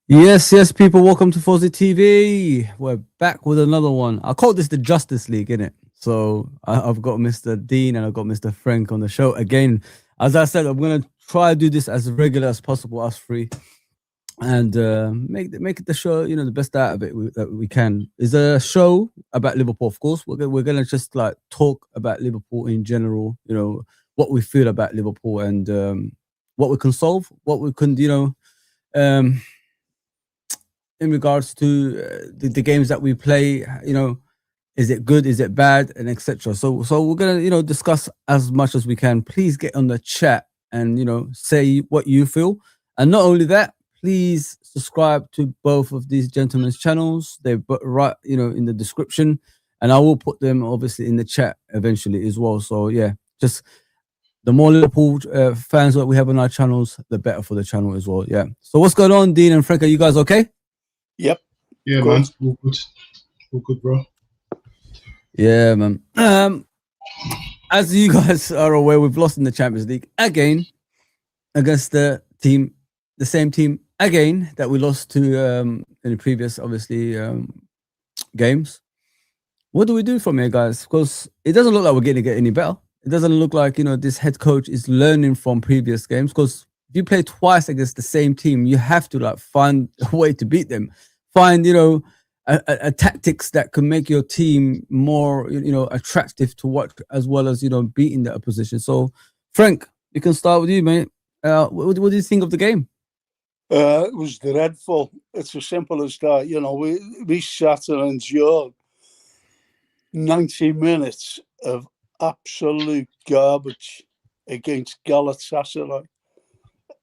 Yes, people. Welcome to Fozi TV. We're back with another one. I call this the Justice League, innit? So I've got Mr. Dean and I've got Mr. Frank on the show again. As I said, I'm gonna try to do this as regular as possible, us three, and make the show, the best out of it that we can. It's a show about Liverpool, of course. We're gonna just like talk about Liverpool in general. What we feel about Liverpool and what we can solve, what we can, um, in regards to the games that we play, is it good, is it bad, and etc. So we're gonna discuss as much as we can. Please get on the chat and say what you feel, and not only that, please subscribe to both of these gentlemen's channels. They're right in the description, and I will put them obviously in the chat eventually as well. So yeah, just the more Liverpool fans that we have on our channels, the better for the channel as well. Yeah. So what's going on, Dean and Frank? Are you guys okay? Yep. Yeah, good. Man. All good. All good, bro. Yeah, man. As you guys are aware, we've lost in the Champions League again against the same team again that we lost to in the previous, obviously, games. What do we do from here, guys? Because it doesn't look like we're going to get any better. It doesn't look like, this head coach is learning from previous games, because if you play twice against the same team, you have to like find a way to beat them. Find, a tactics that can make your team more, attractive to watch, as well as, beating the opposition. So, Frank, we can start with you, mate. What do you think of the game? It was dreadful. It's as simple as that. We sat and endured 90 minutes of absolute garbage against Galatasaray.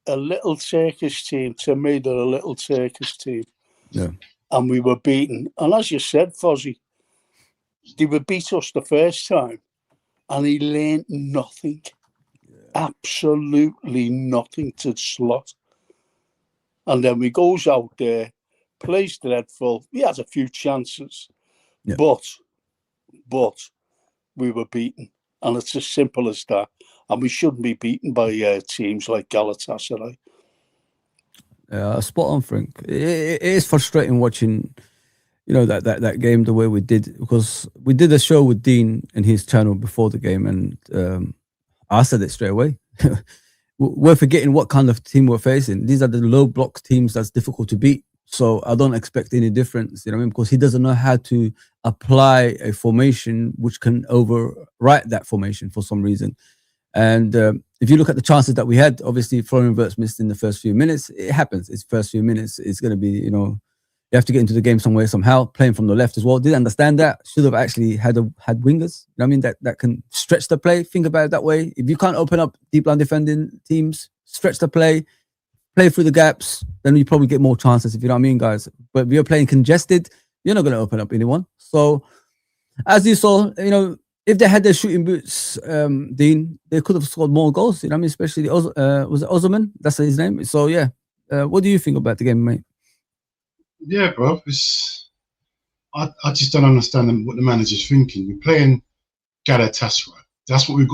A little Turkish team. To me, they're a little Turkish team. Yeah. And we were beaten. And as you said, Fozi, they would beat us the first time, and he learned nothing. Yeah. Absolutely nothing to slot. And then he goes out there, plays dreadful. He has a few chances, yeah. but we were beaten. And it's as simple as that. And we shouldn't be beaten by teams like Galatasaray. Spot on, Frank. It is frustrating watching, that game the way we did, because we did a show with Dean and his channel before the game, and I said it straight away. We're forgetting what kind of team we're facing. These are the low block teams that's difficult to beat. So I don't expect any difference, because he doesn't know how to apply a formation which can overwrite that formation for some reason. And if you look at the chances that we had, obviously Florian Wirtz missed in the first few minutes. It happens. It's first few minutes. It's going to be, you have to get into the game somewhere, somehow, playing from the left as well. Didn't understand that. Should have actually had wingers, that can stretch the play. Think about it that way. If you can't open up deep line defending teams, stretch the play through the gaps, then you probably get more chances, if you know what I mean, guys. But if you're playing congested, you're not going to open up anyone. So, as you saw, if they had their shooting boots, Dean, they could have scored more goals. Especially was it Osman? That's his name. So yeah, what do you think about the game, mate? Yeah, bro. I just don't understand what the manager's thinking. We're playing Galatasaray. That's what we've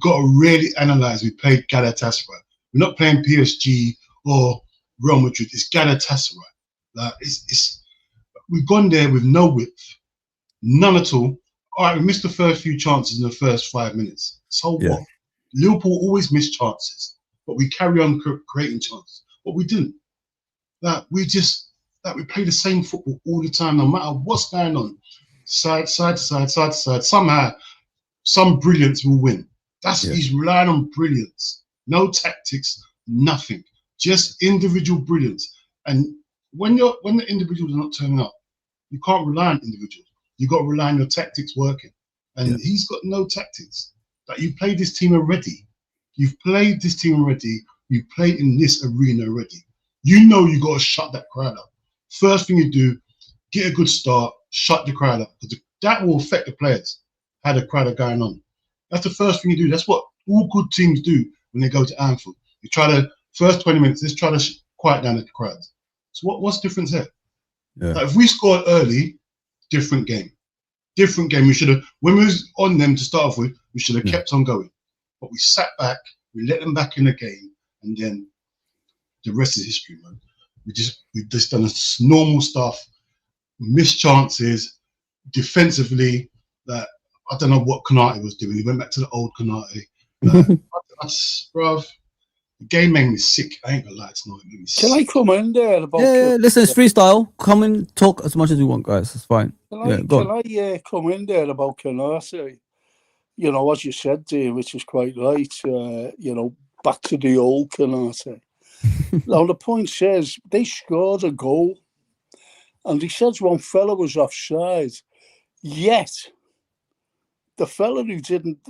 got to really analyze. We played Galatasaray. We're not playing PSG or Real Madrid. It's Galatasaray. Like we've gone there with no width, none at all. All right, we missed the first few chances in the first 5 minutes. So yeah. What? Liverpool always miss chances, but we carry on creating chances. But we didn't. We play the same football all the time, no matter what's going on. Side to side. Somehow, some brilliance will win. He's relying on brilliance. No tactics, nothing. Just individual brilliance. And when the individuals are not turning up, you can't rely on individuals. You got to rely on your tactics working, and he's got no tactics. Like, you played this team already. You've played this team already. You played in this arena already. You got to shut that crowd up. First thing you do, get a good start, shut the crowd up, because that will affect the players. How the crowd are going on. That's the first thing you do. That's what all good teams do when they go to Anfield. You try to first 20 minutes. Let's try to quiet down the crowds. So what's the difference here? Yeah. Like, if we scored early, different game. We should have, when we was on them to start off with, we should have kept on going. But we sat back, we let them back in the game, and then the rest is history, man. We just done normal stuff, missed chances, defensively. That I don't know what Konate was doing. He went back to the old Konate. Bruv, the game made me sick. I ain't gonna lie, it's not. It made me Can I sick. come in there about? Yeah, listen, it's freestyle. Come and talk as much as you want, guys. It's fine. Can I come in there about Konate? You know, as you said, Dean, which is quite right. You know, back to the old Konate. Now the point says they scored a goal, and he says one fella was offside. Yet the fella who didn't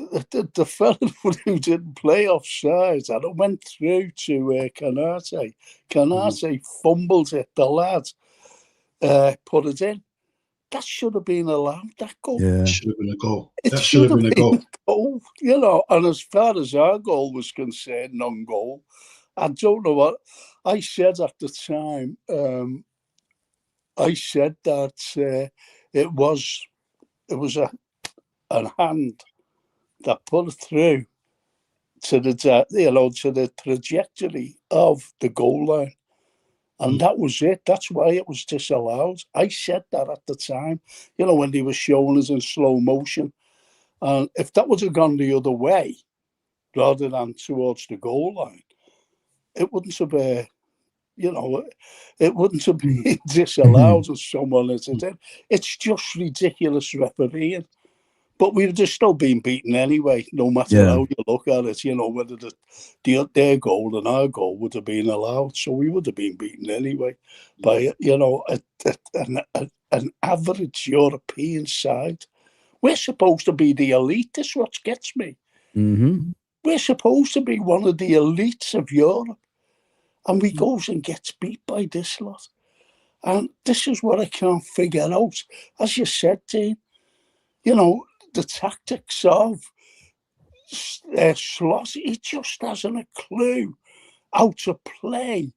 play offside, and it went through to Konate. Konate fumbled it. The lad put it in. That should have been allowed. That goal. Yeah, should have been a goal. That should have been a goal. You know, and as far as our goal was concerned, non-goal. I don't know what I said at the time. I said that it was a hand that put it through to the to the trajectory of the goal line, and that was it. That's why it was disallowed. I said that at the time. You know, when they were showing us in slow motion, and if that would have gone the other way rather than towards the goal line, it wouldn't have, it wouldn't have been disallowed as someone as it did. It's just ridiculous refereeing. But we've just still been beaten anyway, no matter how you look at it. You know, whether their goal and our goal would have been allowed. So we would have been beaten anyway by, you know, an average European side. We're supposed to be the elite. This is what gets me. Mm-hmm. We're supposed to be one of the elites of Europe. And we goes and gets beat by this lot. And this is what I can't figure out. As you said, Dean, you know, the tactics of Slot, he just hasn't a clue how to play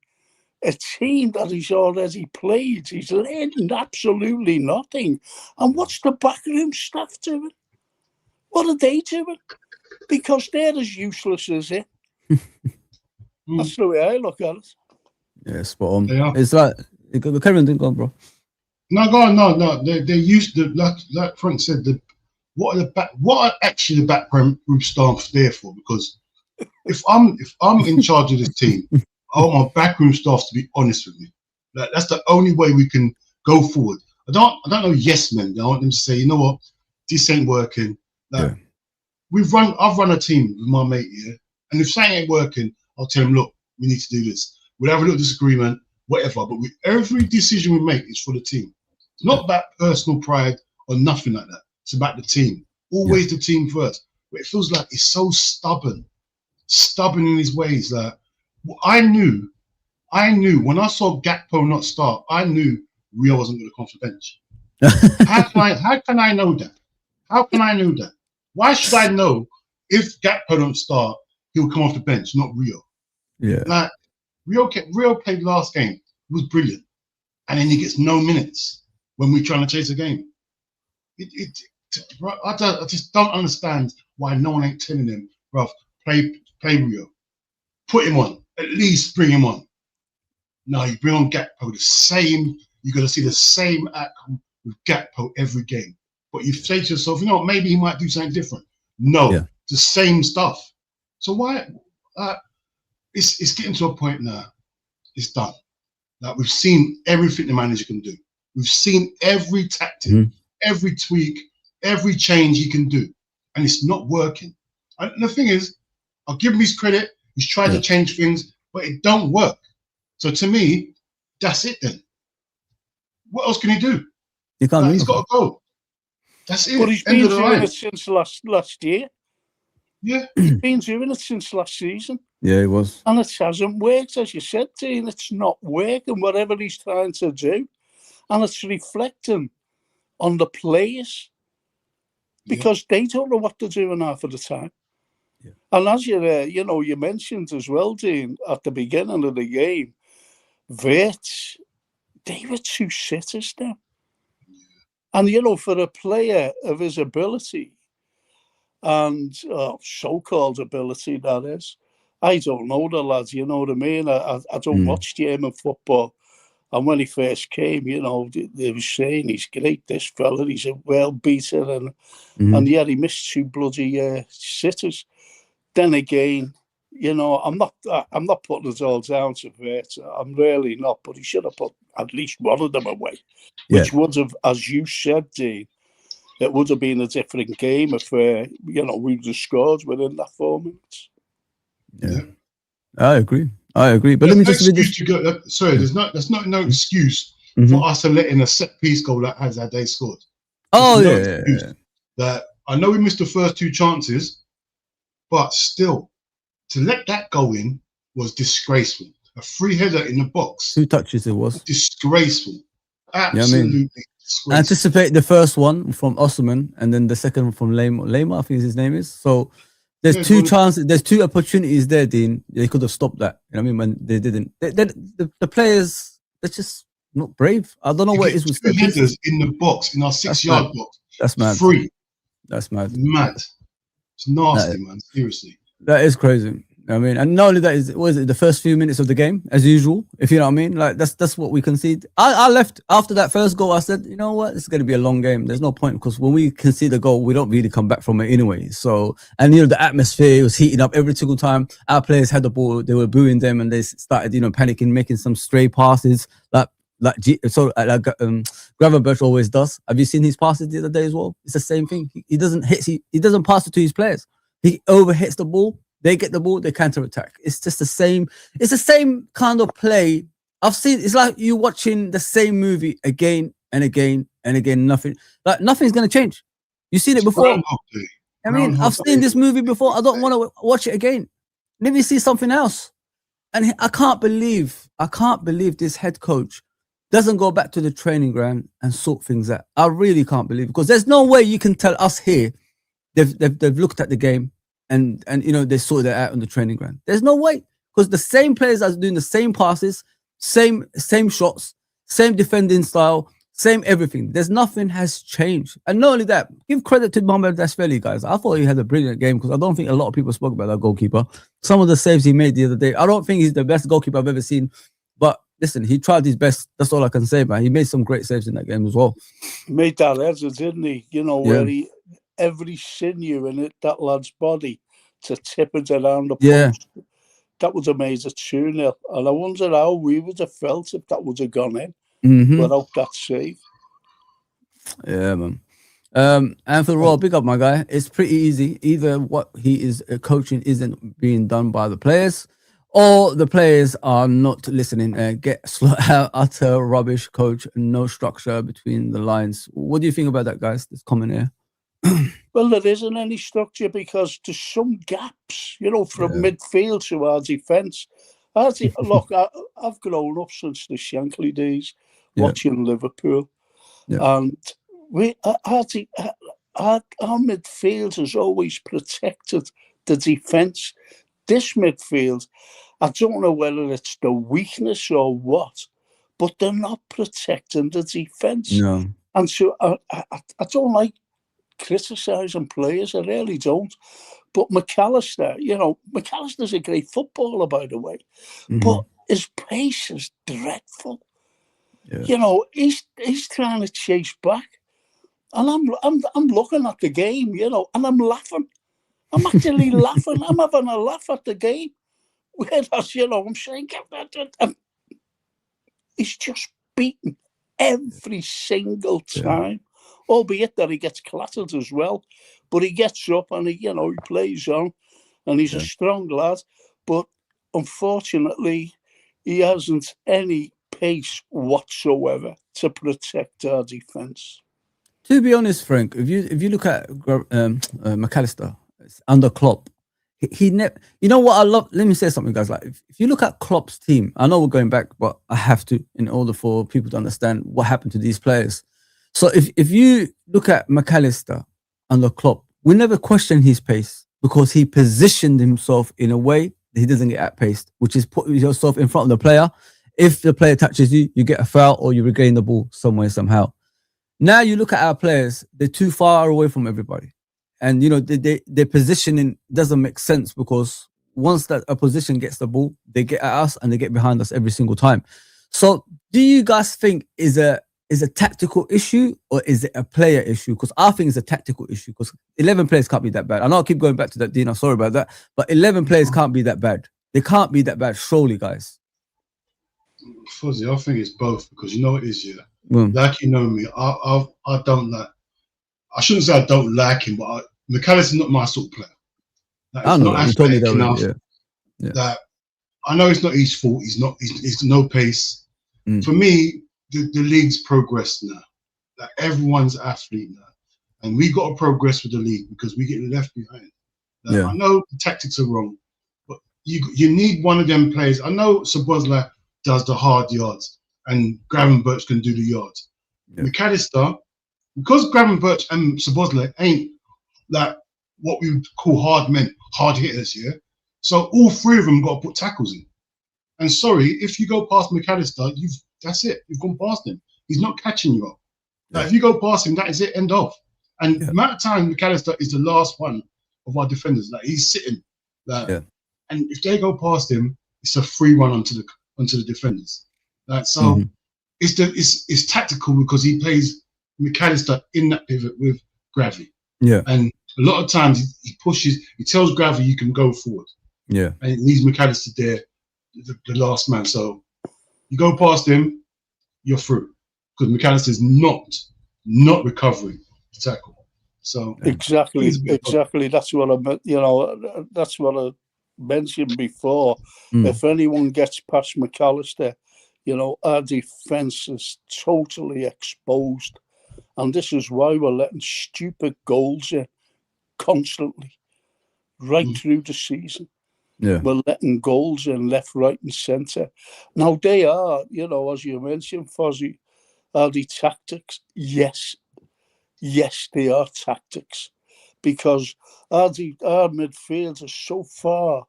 a team that he's already played. He's learning absolutely nothing. And what's the backroom staff doing? What are they doing? Because they're as useless as him. That's the way I look at it. Yeah, spot on. It's like, Kevin didn't go on, bro. No, go on. No. They used to, like Frank said, what are actually the backroom staff there for? Because if I'm in charge of this team, I want my backroom staff to be honest with me. Like, that's the only way we can go forward. I don't know yes men. I want them to say, you know what, this ain't working. Like, I've run a team with my mate here, and if something ain't working, I'll tell him, look, we need to do this. We'll have a little disagreement, whatever. But every decision we make is for the team. It's not about personal pride or nothing like that. It's about the team. Always the team first. But it feels like he's so stubborn in his ways. Like, I knew when I saw Gakpo not start, I knew Rio wasn't going to come off the bench. How can I know that? How can I know that? Why should I know if Gakpo don't start, he'll come off the bench, not Rio? Yeah. Like, Rio played last game. It was brilliant. And then he gets no minutes when we're trying to chase a game. I just don't understand why no one ain't telling him, bro, play Rio. Put him on. At least bring him on. No, you bring on Gakpo, you're going to see the same outcome with Gakpo every game. But you say to yourself, you know what, maybe he might do something different. No, the same stuff. So why? It's getting to a point now. It's done. Like, we've seen everything the manager can do. We've seen every tactic, every tweak, every change he can do, and it's not working. And the thing is, I'll give him his credit. He's tried to change things, but it don't work. So to me, that's it then. What else can he do? He's got to go. That's it. But he's been doing it since last year. Yeah. He's been doing it since last season. Yeah, it was. And it hasn't worked, as you said, Dean. It's not working, whatever he's trying to do. And it's reflecting on the players because they don't know what they're doing half of the time. Yeah. And as you mentioned as well, Dean, at the beginning of the game, Wirtz, they were two sitters now. And, for a player of his ability and so-called ability, that is, I don't know the lads, you know what I mean? I don't watch German football, And when he first came, you know, they were saying he's great, this fella, he's a well beater, and yet he missed 2 bloody sitters. Then again, you know, I'm not putting it all down to Vert. I'm really not, but he should have put at least one of them away, which would have, as you said, Dean, it would have been a different game if you know, we would have scored within that 4 minutes. Yeah, I agree. But there's let me no just read this. There's no excuse for us to let in a set piece goal that has that they scored. That I know we missed the first 2 chances, but still, to let that go in was disgraceful. A free header in the box. 2 touches it was. Disgraceful. Absolutely disgraceful. Anticipate the first one from Osman and then the second one from Lema, I think his name is. So there's 2 chances, there's 2 opportunities there, Dean. They could have stopped that. You know what I mean? When they didn't. The players, they're just not brave. I don't know what it is with 2 headers in the box, in our 6-yard box. That's mad. Free. That's mad. Mad. It's nasty, man. Seriously. That is crazy. I mean, and not only that, was it the first few minutes of the game, as usual, if you know what I mean? Like, that's what we concede. I left after that first goal. I said, you know what? It's going to be a long game. There's no point, because when we concede a goal, we don't really come back from it anyway. So, and, you know, the atmosphere was heating up every single time our players had the ball. They were booing them and they started, you know, panicking, making some stray passes like Gravenberch always does. Have you seen his passes the other day as well? It's the same thing. He doesn't pass it to his players. He overhits the ball. They get the ball, they counter attack. It's just the same. It's the same kind of play. I've seen. It's like you watching the same movie again and again and again. Nothing's gonna change. You've seen it before. I mean, I've seen this movie before. I don't want to watch it again. Let me see something else. And I can't believe this head coach doesn't go back to the training ground and sort things out. I really can't believe it, because there's no way you can tell us here they've looked at the game and you know, they sorted it out on the training ground. There's no way, because the same players are doing the same passes, same shots, same defending style, same everything. There's nothing has changed. And not only that, give credit to Mohamed Dasfeli, guys. I thought he had a brilliant game, because I don't think a lot of people spoke about that goalkeeper. Some of the saves he made the other day, I don't think he's the best goalkeeper I've ever seen, but listen, he tried his best. That's all I can say, man. He made some great saves in that game as well. He made that header, didn't he? You know, where every sinew in that lad's body to tip it around the post. That would have made it 2-0. And I wonder how we would have felt if that would have gone in without that save. Yeah, man. And for Royal, big up, my guy. It's pretty easy. Either what he is coaching isn't being done by the players, or the players are not listening. Get utter rubbish, coach. No structure between the lines. What do you think about that, guys? This comment here. Well, there isn't any structure, because there's some gaps, you know, from midfield to our defence. Look, I've grown up since the Shankly days watching Liverpool, and our midfield has always protected the defence. This midfield, I don't know whether it's the weakness or what, but they're not protecting the defence. No. And so I don't like criticising players, I really don't. But McAllister, you know, McAllister's a great footballer, by the way, but his pace is dreadful. Yeah. You know, he's trying to chase back, and I'm looking at the game, you know, and I'm laughing. I'm actually laughing. I'm having a laugh at the game. Whereas, you know, I'm saying, he's just beaten every single time. Albeit that he gets clattered as well, but he gets up and he plays on, and he's a strong lad. But unfortunately, he hasn't any pace whatsoever to protect our defence. To be honest, Frank, if you look at McAllister under Klopp, he never. You know what I love? Let me say something, guys. Like, if you look at Klopp's team, I know we're going back, but I have to, in order for people to understand what happened to these players. So if you look at McAllister under Klopp, we never question his pace, because he positioned himself in a way that he doesn't get outpaced, which is put yourself in front of the player. If the player touches you, you get a foul or you regain the ball somewhere, somehow. Now you look at our players, they're too far away from everybody. And, you know, their positioning doesn't make sense, because once that opposition gets the ball, they get at us and they get behind us every single time. So, do you guys think is a tactical issue or is it a player issue? Because I think it's a tactical issue. Because 11 players can't be that bad. I know I keep going back to that, Dino. Sorry about that, but 11 players can't be that bad. They can't be that bad, surely, guys. Fozi, I think it's both because you know it is, yeah. Like you know me, I don't like. I shouldn't say I don't like him, but McAllister's not my sort of player. Like, I know you told me that enough. already, yeah. That I know it's not his fault. He's no pace. For me, the league's progressed now. Like everyone's athlete now, and we got to progress with the league because we get left behind. Like, I know the tactics are wrong, but you need one of them players. I know Szoboszlai does the hard yards, and Gravenberch can do the yards. McAllister, because Gravenberch and Szoboszlai ain't like what we would call hard men, hard hitters, yeah. So all three of them got to put tackles in. And sorry, if you go past McAllister, that's it. You've gone past him. He's not catching you up. Like, if you go past him, that is it. End of. And the amount of time McAllister is the last one of our defenders. Like he's sitting. Like, and if they go past him, it's a free run onto the defenders. Like so, it's tactical because he plays McAllister in that pivot with Gravy. Yeah. And a lot of times he pushes. He tells Gravy you can go forward. Yeah. And it leaves McAllister there. The last man. So you go past him, you're through because McAllister's not recovering the tackle. So exactly. That's what that's what I mentioned before. If anyone gets past McAllister, our defense is totally exposed, and this is why we're letting stupid goals in constantly right through the season. Yeah. We're letting goals in left, right, and centre. Now, they are, as you mentioned, Fozi, are the tactics? Yes, they are tactics. Because our midfield is so far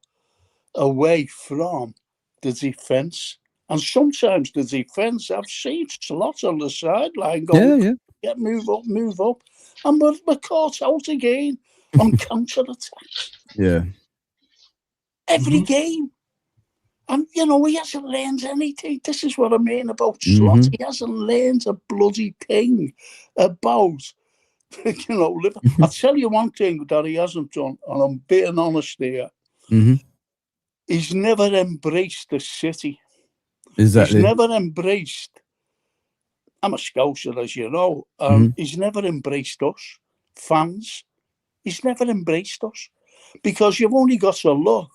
away from the defence. And sometimes the defence, I've seen slots on the sideline going, move up. And we're caught out again on counter-attacks. Yeah. Every game. And, he hasn't learned anything. This is what I mean about slots. He hasn't learned a bloody thing about, Liverpool. I'll tell you one thing that he hasn't done, and I'm being honest here. He's never embraced the city. Exactly. He's never embraced, I'm a Scouser, as you know, he's never embraced us, fans. He's never embraced us. Because you've only got to look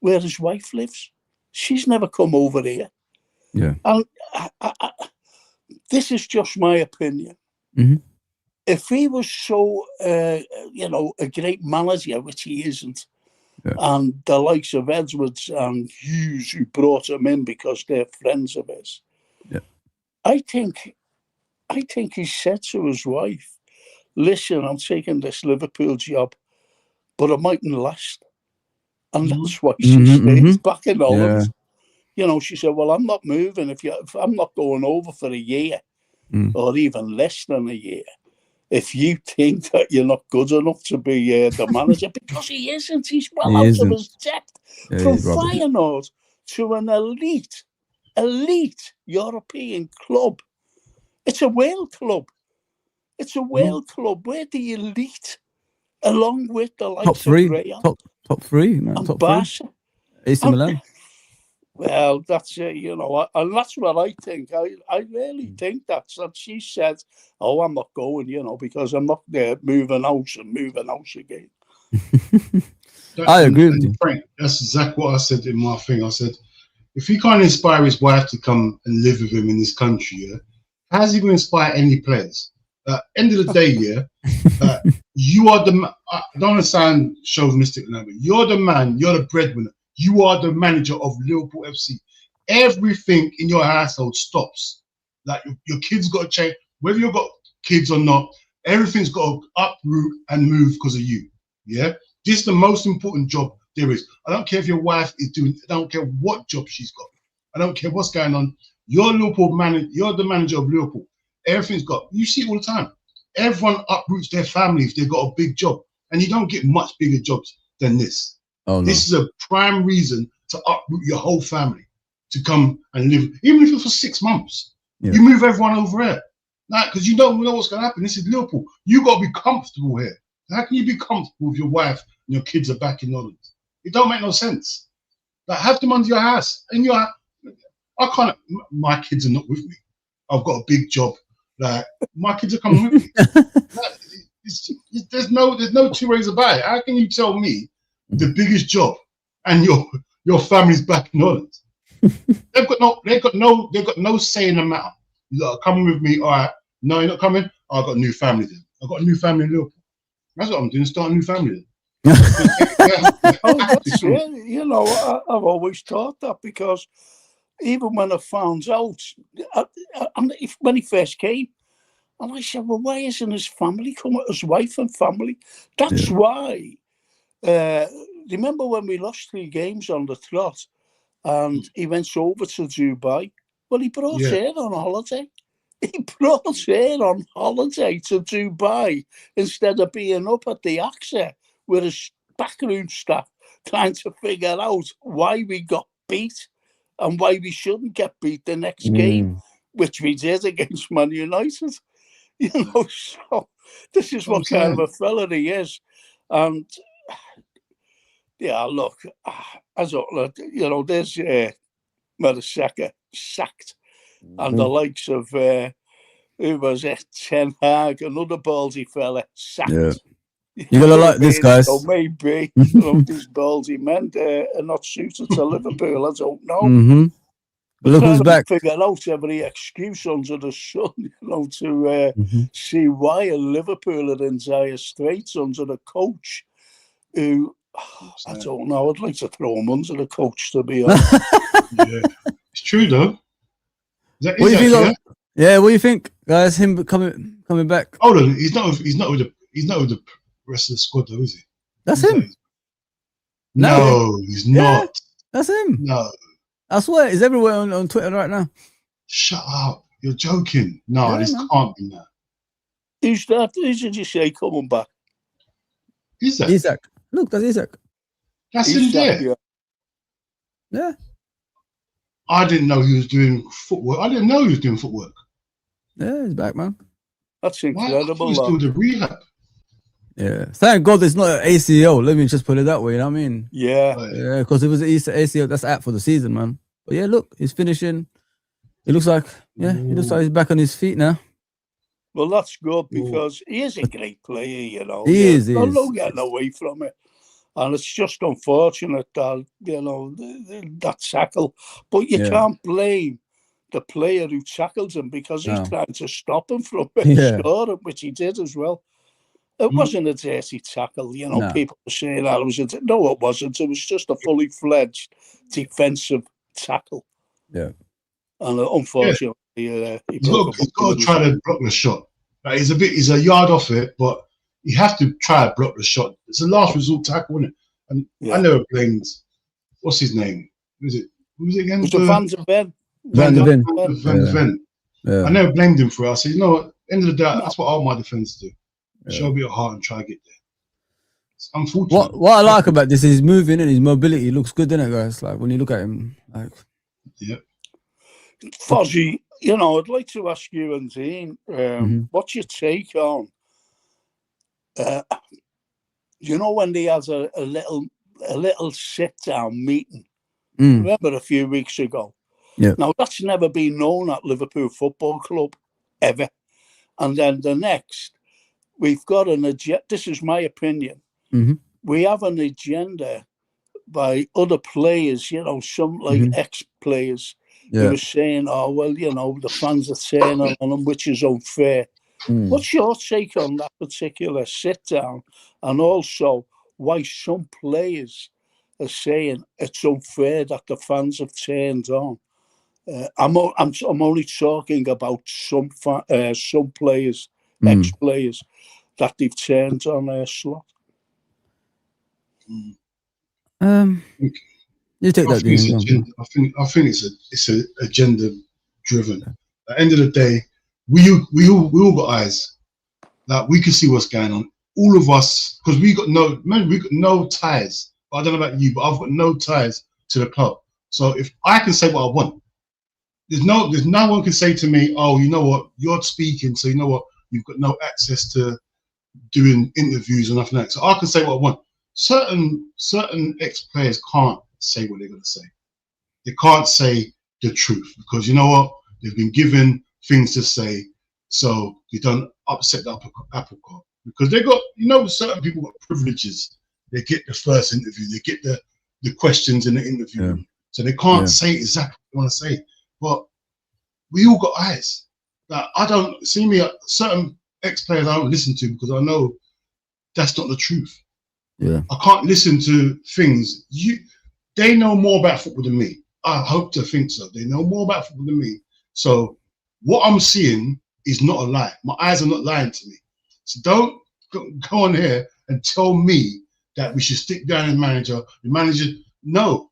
where his wife lives. She's never come over here. Yeah. And this is just my opinion. If he was so, a great manager, which he isn't, and the likes of Edwards and Hughes, who brought him in because they're friends of his, I think he said to his wife, listen, I'm taking this Liverpool job, but it mightn't last. And that's why she stays back in Holland. She said, well, I'm not moving if I'm not going over for a year or even less than a year. If you think that you're not good enough to be the manager, because he isn't. He's well out of his depth. From Feyenoord to an elite European club. It's a whale club. It's a whale club. We're the elite, along with the likes of Real. Top three, man. Top Barca. Three. AC Milan. Well, that's it, and that's what I think. I really think that's that she said, oh, I'm not going, because I'm not there moving house again. I agree with you. Frank, that's exactly what I said in my thing. I said, if he can't inspire his wife to come and live with him in this country, how's he going to inspire any players? End of the day, you are the. I don't want to sound chauvinistic now, but you're the man. You're the breadwinner. You are the manager of Liverpool FC. Everything in your household stops. Like your kids got to change. Whether you've got kids or not, everything's got to uproot and move because of you. Yeah, this is the most important job there is. I don't care if your wife is doing. I don't care what job she's got. I don't care what's going on. You're Liverpool manager. You're the manager of Liverpool. Everything's got. You see it all the time. Everyone uproots their family if they've got a big job, and you don't get much bigger jobs than this. Oh, no. This is a prime reason to uproot your whole family, to come and live, even if it's for 6 months. Yeah. You move everyone over here. Like, because you don't know what's going to happen. This is Liverpool. You got to be comfortable here. How can you be comfortable with your wife and your kids are back in Holland? It don't make no sense. Like, have them under your house. And I can't, my kids are not with me. I've got a big job. Like, my kids are coming with me. Like, there's no two ways about it. How can you tell me the biggest job and your family's back in Holland? They've got no say in the matter. You are coming with me. All right. No, you're not coming. Oh, I've got a new family then. I've got a new family in Liverpool. That's what I'm doing. Start a new family then. That's it. You know, I've always thought that, because even when I found out, when he first came, and I said, well, why isn't his family coming? His wife and family. That's why. Remember when we lost 3 games on the trot, and he went over to Dubai? Well, he brought her on holiday. He brought her on holiday to Dubai instead of being up at the AXA with his backroom staff trying to figure out why we got beat and why we shouldn't get beat the next game, which we did against Man United. You know, so this is what kind of a fella he is. And yeah, look, I don't, you know, there's Mertesacker sacked, and the likes of who was it, Ten Hag, another ballsy fella, sacked. Yeah. You're gonna like this, guys. So maybe you know, these ballsy men are not suited to Liverpool. I don't know. Mm-hmm. Look who's back. Figure out every excuse under the sun, you know, to see why Liverpool are in dire straits under the coach who, I don't know, I'd like to throw him under the coach, to be honest. Yeah. It's true though. What do you think? Yeah, what do you think, guys? Him coming back? Hold on, he's not with the rest of the squad though, is he? That's him. No, he's not. That's him. No. I swear, he's everywhere on Twitter right now. Shut up. You're joking. No, this can't be that. Who's that? Who did you say coming back? Isaac. Isaac. Look, that's Isaac. That's him there. Yeah. I didn't know he was doing footwork. I didn't know he was doing footwork. Yeah, he's back, man. That's incredible. He's doing the rehab. Yeah. Thank God it's not an ACL. Let me just put it that way, you know what I mean? Yeah. Yeah, because if it was an ACL, that's out for the season, man. But yeah, look, he's finishing. It looks like, he looks like he's back on his feet now. Well, that's good, because he is a great player, you know. He is. No getting away from it. And it's just unfortunate that, you know, that tackle. But you can't blame the player who tackled him, because he's trying to stop him from scoring, which he did as well. It wasn't a dirty tackle, you know. People were saying that it was no, it wasn't. It was just a fully fledged defensive tackle. Yeah. And unfortunately, he's got to try to block the shot. Like, he's a yard off it, but you have to try to block the shot. It's a last resort tackle, isn't it? And I never blamed, what's his name? Who was it again? It was Van der Ven. Van der Ven. I never blamed him for it. I said, you know what? End of the day, that's what all my defenders do. Show a bit of heart and try to get there. It's unfortunate. What I like about this is his moving and his mobility looks good, doesn't it, guys? Like, when you look at him, like. Yeah. Fozi, you know, I'd like to ask you and Dean, what's your take on, you know, when they had a little sit-down meeting, remember a few weeks ago? Yeah. Now, that's never been known at Liverpool Football Club, ever. And then the next, we've got an agenda. This is my opinion. We have an agenda by other players, you know, some like ex-players, who were saying, oh, well, you know, the fans are saying on them, which is unfair. What's your take on that particular sit-down? And also why some players are saying it's unfair that the fans have turned on? I'm only talking about some players, ex-players, that they've turned on Slot. You take that. I think it's a agenda driven. At the end of the day, we all got eyes. Like, we can see what's going on. All of us, because we got no ties. I don't know about you, but I've got no ties to the club. So if I can say what I want, there's no one can say to me, oh, you know what, you're speaking, so you know what, you've got no access to doing interviews or nothing like that. So I can say what I want. Certain ex-players can't say what they're going to say. They can't say the truth because you know what, they've been given things to say, so they don't upset the apple cart. Because they got, you know, certain people got privileges. They get the first interview, they get the questions in the interview, so they can't say exactly what they want to say. But we all got eyes. Like, I don't see me certain ex-players I don't listen to because I know that's not the truth. Yeah, I can't listen to things. They know more about football than me. I hope to think so. They know more about football than me. So what I'm seeing is not a lie. My eyes are not lying to me. So don't go on here and tell me that we should stick down the manager. The manager, no.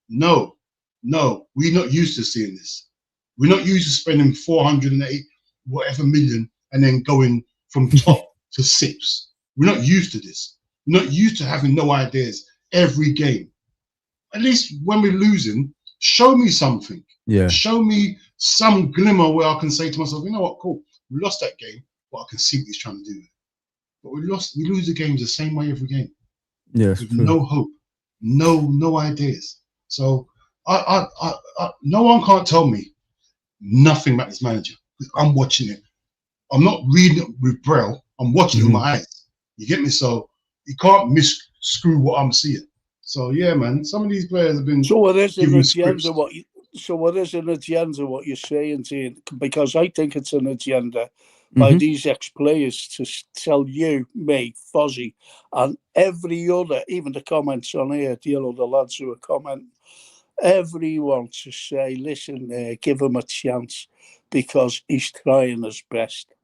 We're not used to seeing this. We're not used to spending 408 whatever million and then going from top to sixth. We're not used to this. We're not used to having no ideas every game. At least when we're losing, show me something. yeah. Show me some glimmer where I can say to myself, you know what, cool, we lost that game, but I can see what he's trying to do. But we lose the games the same way every game. Yes, with no hope, no ideas. So no one can't tell me nothing about this manager because I'm watching it. I'm not reading it with braille. I'm watching it with my eyes. You get me? So you can't screw what I'm seeing. So yeah, man. Some of these players have been. So what is an agenda? Scripts. What is an agenda? What you're saying, because I think it's an agenda by these ex-players to tell you, me, Fozi, and every other, even the comments on here, you know, the lads who are commenting, everyone to say, listen, give him a chance because he's trying his best.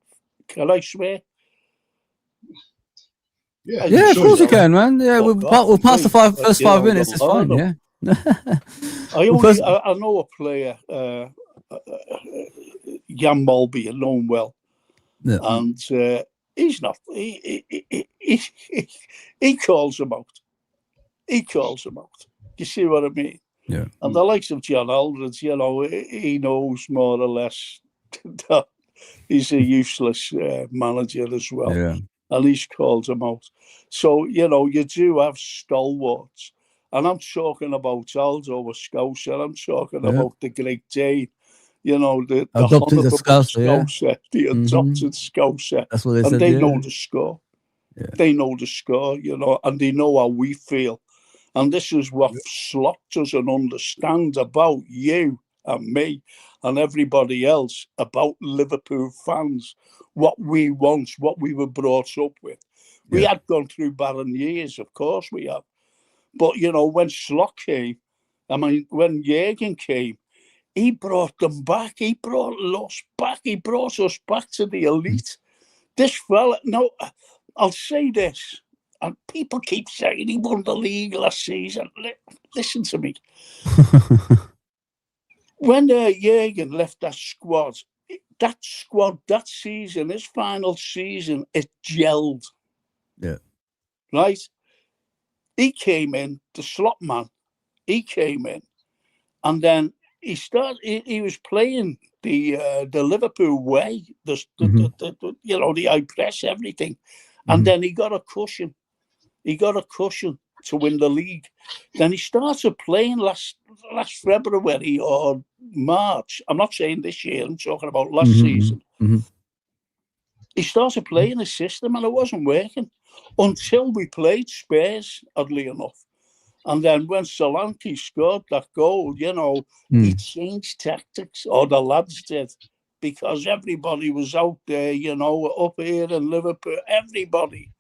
Can I swear? Yeah, of course you can, man. Yeah, we'll pass the first 5 minutes. It's fine. Yeah. I know a player, Jan Mulby, I know him well, and he's not. He calls him out. He calls him out. You see what I mean? Yeah. And the likes of John Aldridge, you know, he knows more or less that he's a useless manager as well. Yeah. And he's called him out. So, you know, you do have stalwarts. And I'm talking about Aldo Scouser. I'm talking about the Great Dane. You know, the adopted Scouser, the adopted Scouser. That's what they said. And they know the score. Yeah. They know the score, you know, and they know how we feel. And this is what Slot doesn't understand about you and me and everybody else, about Liverpool fans, what we want, what we were brought up with. We had gone through barren years, of course we have. But, you know, when Slot came, I mean, when Jürgen came, he brought them back. He brought us back. He brought us back to the elite. This fella, no, I'll say this. And people keep saying he won the league last season. Listen to me. When Jürgen left that squad, that season, his final season, it gelled. Yeah. Right? He came in, the Slot man. He came in, and then he started. He was playing the Liverpool way, you know, the high press, everything, and then he got a cushion. He got a cushion to win the league. Then he started playing last February or March. I'm not saying this year. I'm talking about last season. He started playing his system, and it wasn't working until we played Spurs, oddly enough. And then when Solanke scored that goal, you know, he changed tactics, or the lads did, because everybody was out there, you know, up here in Liverpool, everybody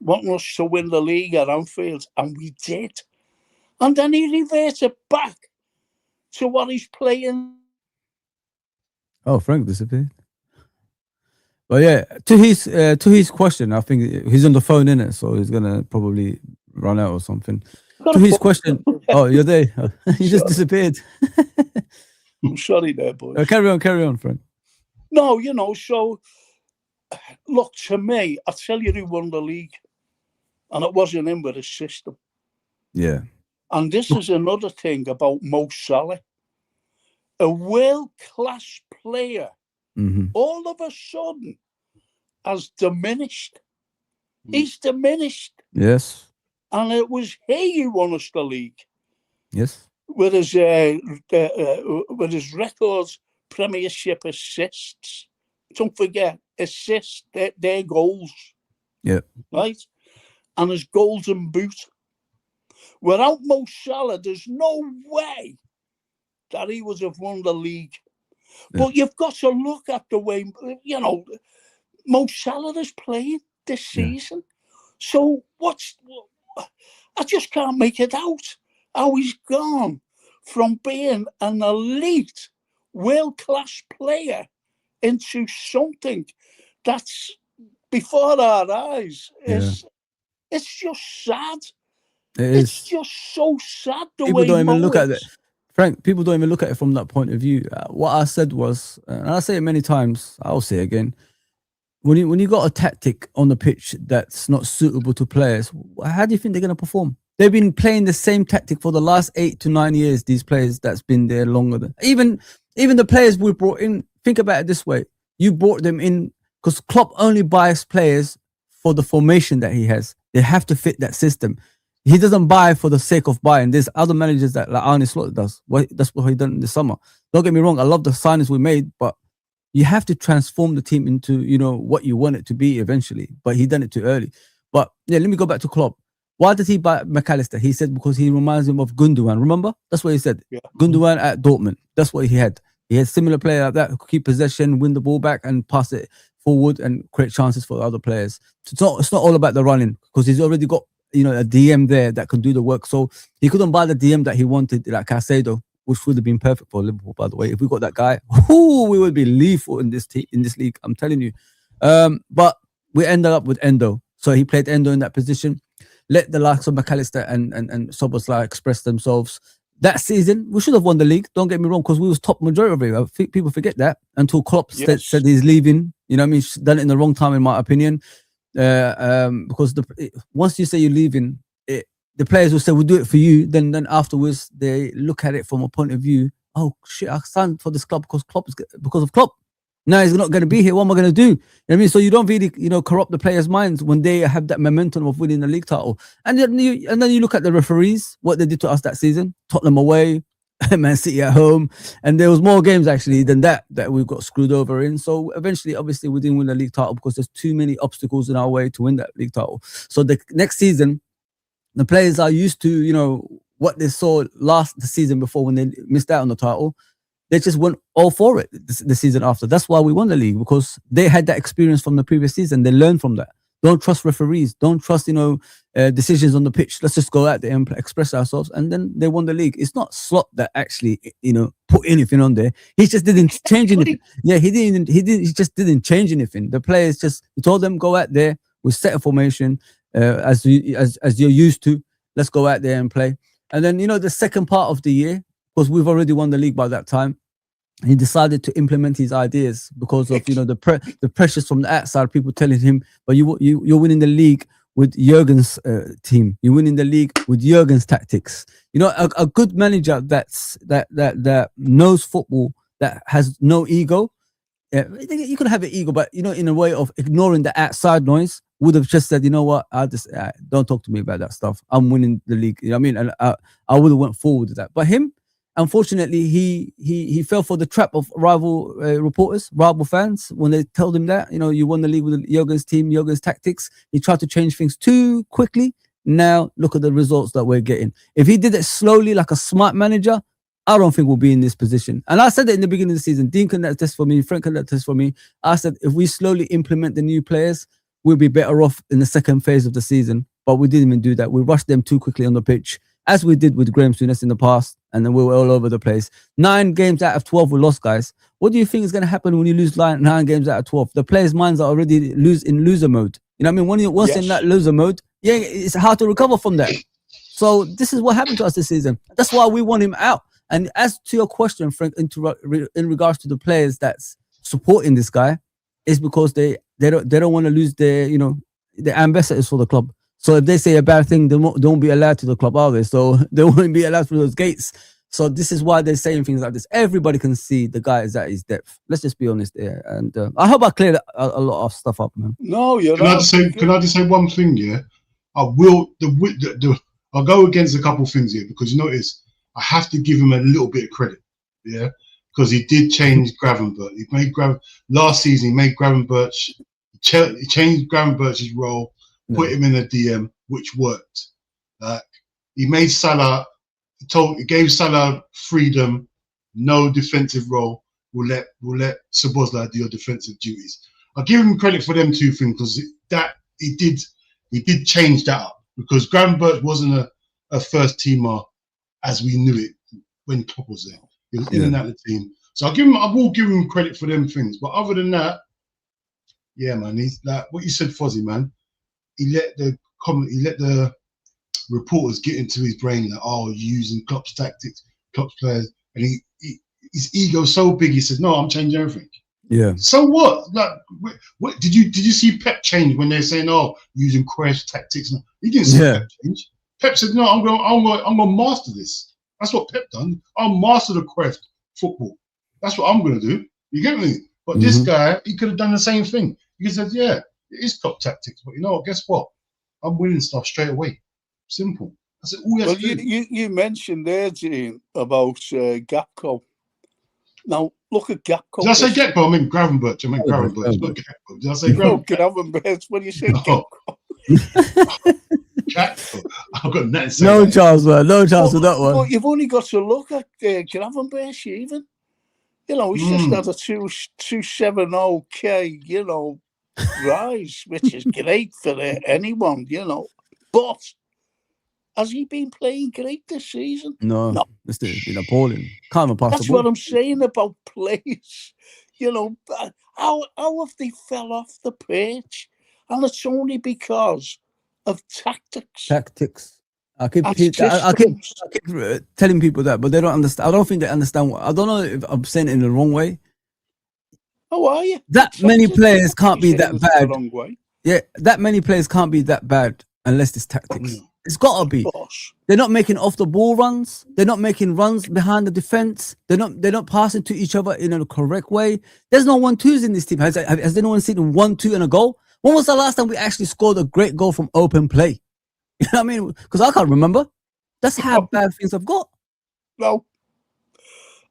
wanting us to win the league at Anfield, and we did. And then he reverted back to what he's playing. Oh, Frank disappeared. But yeah, to his question, I think he's on the phone, innit? So he's gonna probably run out or something. To his question, oh, you're there. He just disappeared. I'm sorry there, boys. Carry on, Frank. No, you know, so look, to me, I tell you who won the league, and it wasn't him with his system. Yeah. And this is another thing about Mo Salah. A world-class player all of a sudden has diminished. He's diminished. Yes. And it was he who won us the league. Yes. With his records, Premiership assists. Don't forget, assists, they're goals. Yeah. Right? And his golden boot. Without Mo Salah, there's no way that he would have won the league. Yeah. But you've got to look at the way, Mo Salah is playing this season. So I just can't make it out how he's gone from being an elite, world-class player into something that's before our eyes. It's just sad. It's just so sad the way people don't even look is. at it. Frank, people don't even look at it from that point of view. What I said was, and I say it many times, I'll say it again, when you got a tactic on the pitch that's not suitable to players, how do you think they're going to perform? They've been playing the same tactic for the last 8 to 9 years, these players that's been there longer than... Even the players we brought in, think about it this way. You brought them in because Klopp only buys players for the formation that he has. They have to fit that system. He doesn't buy for the sake of buying. There's other managers that, like Arne Slot does. That's what he done in the summer. Don't get me wrong. I love the signings we made, but you have to transform the team into, what you want it to be eventually. But he done it too early. But yeah, let me go back to Klopp. Why did he buy McAllister? He said because he reminds him of Gundogan. Remember? That's what he said. Yeah. Gundogan at Dortmund. That's what he had. He had similar player like that who could keep possession, win the ball back, and pass it forward and create chances for the other players. So it's not all about the running because he's already got a DM there that can do the work. So he couldn't buy the DM that he wanted, like Caicedo, which would have been perfect for Liverpool, by the way. If we got that guy, we would be lethal in this league. I'm telling you. But we ended up with Endo. So he played Endo in that position. Let the likes of McAllister and Szoboszlai express themselves. That season, we should have won the league. Don't get me wrong, because we was top majority of it. I think people forget that until Klopp said he's leaving. You know what I mean? He's done it in the wrong time, in my opinion. Because once you say you're leaving, the players will say we'll do it for you. Then afterwards they look at it from a point of view. Oh shit! I signed for this club because of Klopp. Now he's not going to be here. What am I going to do? You know what I mean? So you don't really corrupt the players' minds when they have that momentum of winning the league title. And then you look at the referees, what they did to us that season. Tottenham away, Man City at home, and there was more games actually than that we got screwed over in. So eventually, obviously, we didn't win the league title because there's too many obstacles in our way to win that league title. So the next season, the players are used to what they saw the season before when they missed out on the title. They just went all for it the season after. That's why we won the league, because they had that experience from the previous season. They learned from that. Don't trust referees. Don't trust, decisions on the pitch. Let's just go out there and express ourselves. And then they won the league. It's not Slot that actually, put anything on there. He just didn't change anything. Yeah, he just didn't change anything. The players he told them, go out there, we set a formation as you're used to. Let's go out there and play. And then, the second part of the year, because we've already won the league by that time, he decided to implement his ideas because of the pressures from the outside, people telling him, but you're winning the league with Jurgen's team, you're winning the league with Jurgen's tactics. A good manager that knows football, that has no ego. You can have an ego, but in a way of ignoring the outside noise, would have just said, what, don't talk to me about that stuff. I'm winning the league. You know what I mean? And I would have went forward with that. But him, unfortunately, he fell for the trap of rival reporters, rival fans, when they told him that, you won the league with Jurgen's team, Jurgen's tactics. He tried to change things too quickly. Now look at the results that we're getting. If he did it slowly, like a smart manager, I don't think we'll be in this position. And I said it in the beginning of the season. Dean can attest for me. Frank can attest for me. I said, if we slowly implement the new players, we'll be better off in the second phase of the season. But we didn't even do that. We rushed them too quickly on the pitch, as we did with Graham Souness in the past. And then we were all over the place. 9 games out of 12 we lost, guys. What do you think is going to happen when you lose 9 games out of 12? The players' minds are already in loser mode. You know what I mean? When you're once in that loser mode, it's hard to recover from that. So this is what happened to us this season. That's why we want him out. And as to your question, Frank, in regards to the players that's supporting this guy, is because they don't want to lose their ambassadors for the club. So if they say a bad thing, they won't be allowed to the club, are they? So they won't be allowed through those gates. So this is why they're saying things like this. Everybody can see the guy is at his depth. Let's just be honest there. And I hope I cleared a lot of stuff up, man. No, you're Can I just say one thing? Yeah, I'll go against a couple of things here because you notice I have to give him a little bit of credit. Yeah, because he did change Gravenberch. He made last season. He made Gravenberch. He changed Gravenberch's role, put him in a DM, which worked. He made Salah. He gave Salah freedom, no defensive role. We'll let Szoboszlai do your defensive duties. I'll give him credit for them two things because he did change that up because Gravenberch wasn't a first teamer as we knew it when Klopp was there. He was in and out of the team. So I will give him credit for them things. But other than that, yeah, man, he's like what you said, Fozi, man. He let the reporters get into his brain that using Klopp's tactics, Klopp's players, and his ego's so big. He says, "No, I'm changing everything." Yeah. So what? Like, what did you see Pep change when they're saying, using Cruyff's tactics? He didn't see Pep change. Pep said, "No, I'm going to master this." That's what Pep done. I'll master the Cruyff football. That's what I'm going to do. You get me? But this guy, he could have done the same thing. He said, "Yeah, it is Klopp tactics, but you know what? Guess what? I'm winning stuff straight away." Simple. That's it. Well, you mentioned there, Gene, about Gakpo. Now, look at Gakpo. Did I say Gakpo? I mean Gravenberch. Not Gakpo. Did I say Gravenberch? Gravenberch. What do you say, Gakpo? Gakpo. I've got nothing to say. No chance, man. No chance with that one. But you've only got to look at Gravenberch, even. You know, he's just had a 270K, rise, which is great for anyone, But has he been playing great this season? No. It's been appalling. Can't pass That's the ball. what I'm saying about players. How have they fell off the pitch? And it's only because of tactics. I keep telling people that, but they don't understand. I don't think they understand. I don't know if I'm saying it in the wrong way. How are you? That many players can't be that bad. Wrong way. Yeah, that many players can't be that bad unless it's tactics. It's got to be. They're not making off the ball runs. They're not making runs behind the defense. They're not passing to each other in a correct way. There's no 1-2s in this team. Has anyone seen a 1-2 and a goal? When was the last time we actually scored a great goal from open play? You know what I mean? Because I can't remember. That's how bad things have got. No.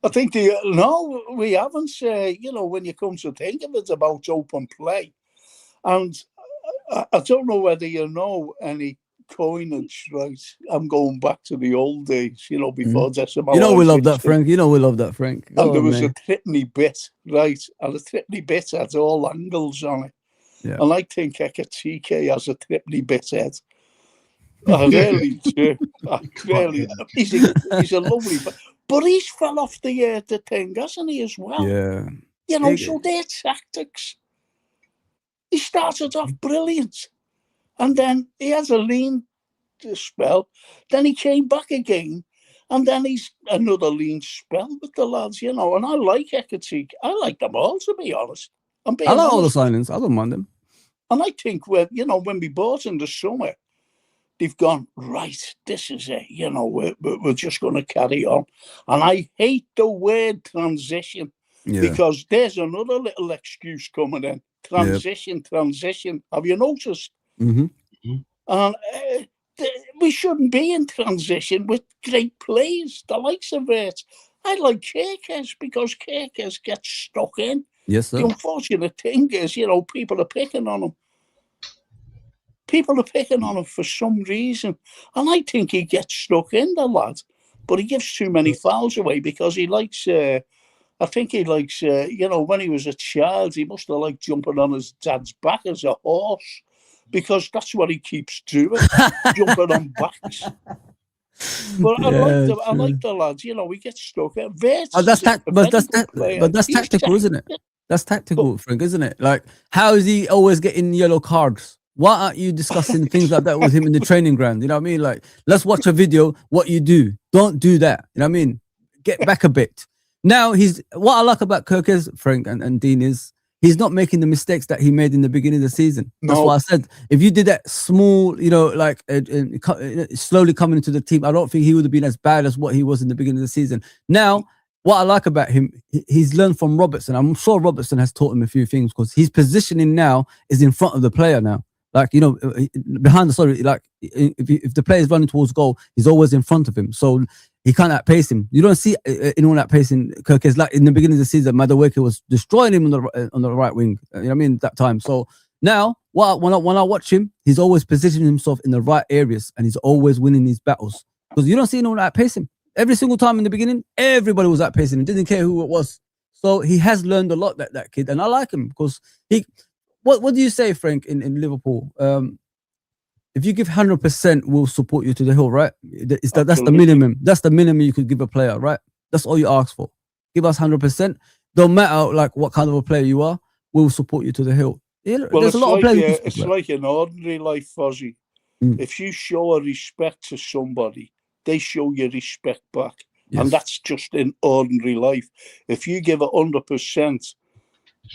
I think we haven't. When you come to think of it, about open play, and I don't know whether you know any coinage, right? I'm going back to the old days, before decimal. We love that, Frank. We love that, Frank. And there was a threepenny bit, right? And a threepenny bit had all angles on it. Yeah. And I think Ekatike has a threepenny bit head. I really do. He's a lovely, but he's fell off the thing, hasn't he, as well? Yeah. So their tactics. He started off brilliant, and then he has a lean spell. Then he came back again, and then he's another lean spell with the lads, And I like Ekatike. I like them all, to be honest. I like all the signings. I don't mind them. And I think when we bought in the summer, they've gone, right, this is it, we're just going to carry on. And I hate the word transition because there's another little excuse coming in. Transition. Have you noticed? Mm-hmm. And we shouldn't be in transition with great plays, the likes of it. I like Kirkes because Kirkes gets stuck in. Yes, sir. The unfortunate thing is, people are picking on him. People are picking on him for some reason. And I think he gets stuck in, the lad. But he gives too many fouls away because he likes, when he was a child, he must have liked jumping on his dad's back as a horse because that's what he keeps doing, jumping on backs. But I like the lads, we get stuck in. That's tactical, isn't it? That's tactical, Frank, isn't it? Like, how is he always getting yellow cards? Why aren't you discussing things like that with him in the training ground? You know what I mean? Like, let's watch a video, what you do. Don't do that. You know what I mean? Get back a bit. Now, what I like about Kirkes, Frank and Dean, is he's not making the mistakes that he made in the beginning of the season. That's No. why I said, if you did that small, like slowly coming into the team, I don't think he would have been as bad as what he was in the beginning of the season. Now, what I like about him, he's learned from Robertson. I'm sure Robertson has taught him a few things, because his positioning now is in front of the player now. Like, behind the story, like if the player is running towards goal, he's always in front of him. So he can't outpace him. You don't see anyone outpacing Kirkes. Like in the beginning of the season, Madueke was destroying him on the right wing. You know what I mean? That time. So now, when I watch him, he's always positioning himself in the right areas, and he's always winning these battles, because you don't see anyone outpace him. Every single time in the beginning, everybody was outpacing him. Didn't care who it was. So he has learned a lot, that kid, and I like him because he. What do you say, Frank, in Liverpool? If you give 100%, we'll support you to the hill, right? That's the minimum. That's the minimum you could give a player, right? That's all you ask for. Give us 100%. Don't matter like what kind of a player you are, we'll support you to the hill. Yeah, well, there's a lot of players. It's like an ordinary life, Fozi. If you show a respect to somebody, they show you respect back. Yes. And that's just in ordinary life. If you give 100%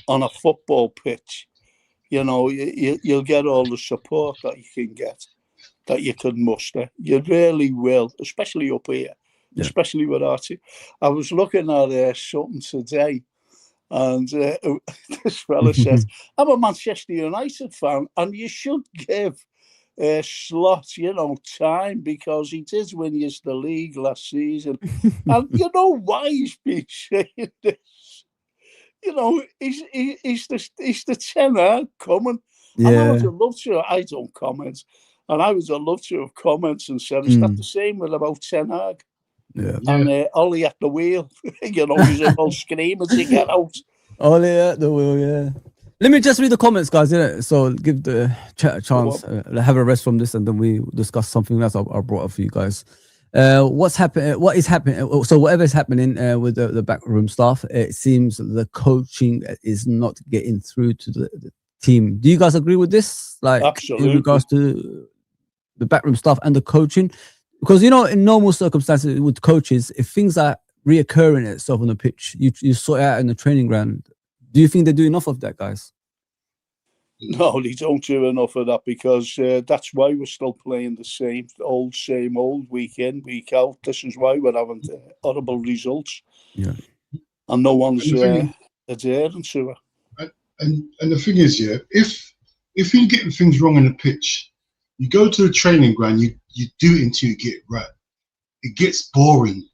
on a football pitch, you'll get all the support that you can get, that you can muster. You really will, especially up here, especially with our team. I was looking at something today, and this fella said, I'm a Manchester United fan, and you should give Slot, time, because he did win us the league last season. And you know why he's been saying this? He's the tenor coming. Yeah. And I would have loved to. I don't comment, and I would have loved to have comments and said, "Is that the same with about Ten Hag?" Yeah. And Ollie at the wheel, he's about screaming to get out. Ollie at the wheel, yeah. Let me just read the comments, guys. So give the chat a chance. Have a rest from this, and then we discuss something else I brought up for you guys. What's happening? What is happening? So whatever is happening with the backroom staff, it seems the coaching is not getting through to the team. Do you guys agree with this? Like, absolutely, in regards to the backroom staff and the coaching, because in normal circumstances with coaches, if things are reoccurring itself on the pitch, you sort it out in the training ground. Do you think they do enough of that, guys? No, they don't do enough of that, because that's why we're still playing the same old, week in, week out. This is why we're having horrible results. Yeah. And no one's adhering to it. And the thing is, if you're getting things wrong in the pitch, you go to the training ground, you do it until you get it right. It gets boring.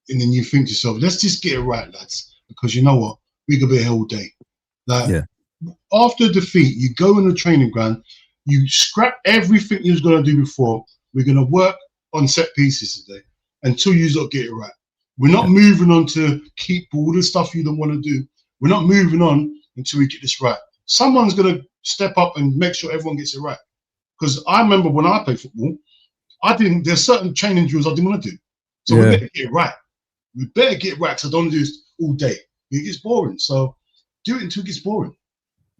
And then you think to yourself, let's just get it right, lads. Because you know what? We could be here all day. After defeat, you go in the training ground, you scrap everything you was going to do before. We're going to work on set pieces today until you get it right. We're not moving on to keep all the stuff you don't want to do. We're not moving on until we get this right. Someone's going to step up and make sure everyone gets it right. Because I remember when I played football, there's certain training drills I didn't want to do. So we better get it right. We better get it right, because I don't want to do this all day. It gets boring. So do it until it gets boring.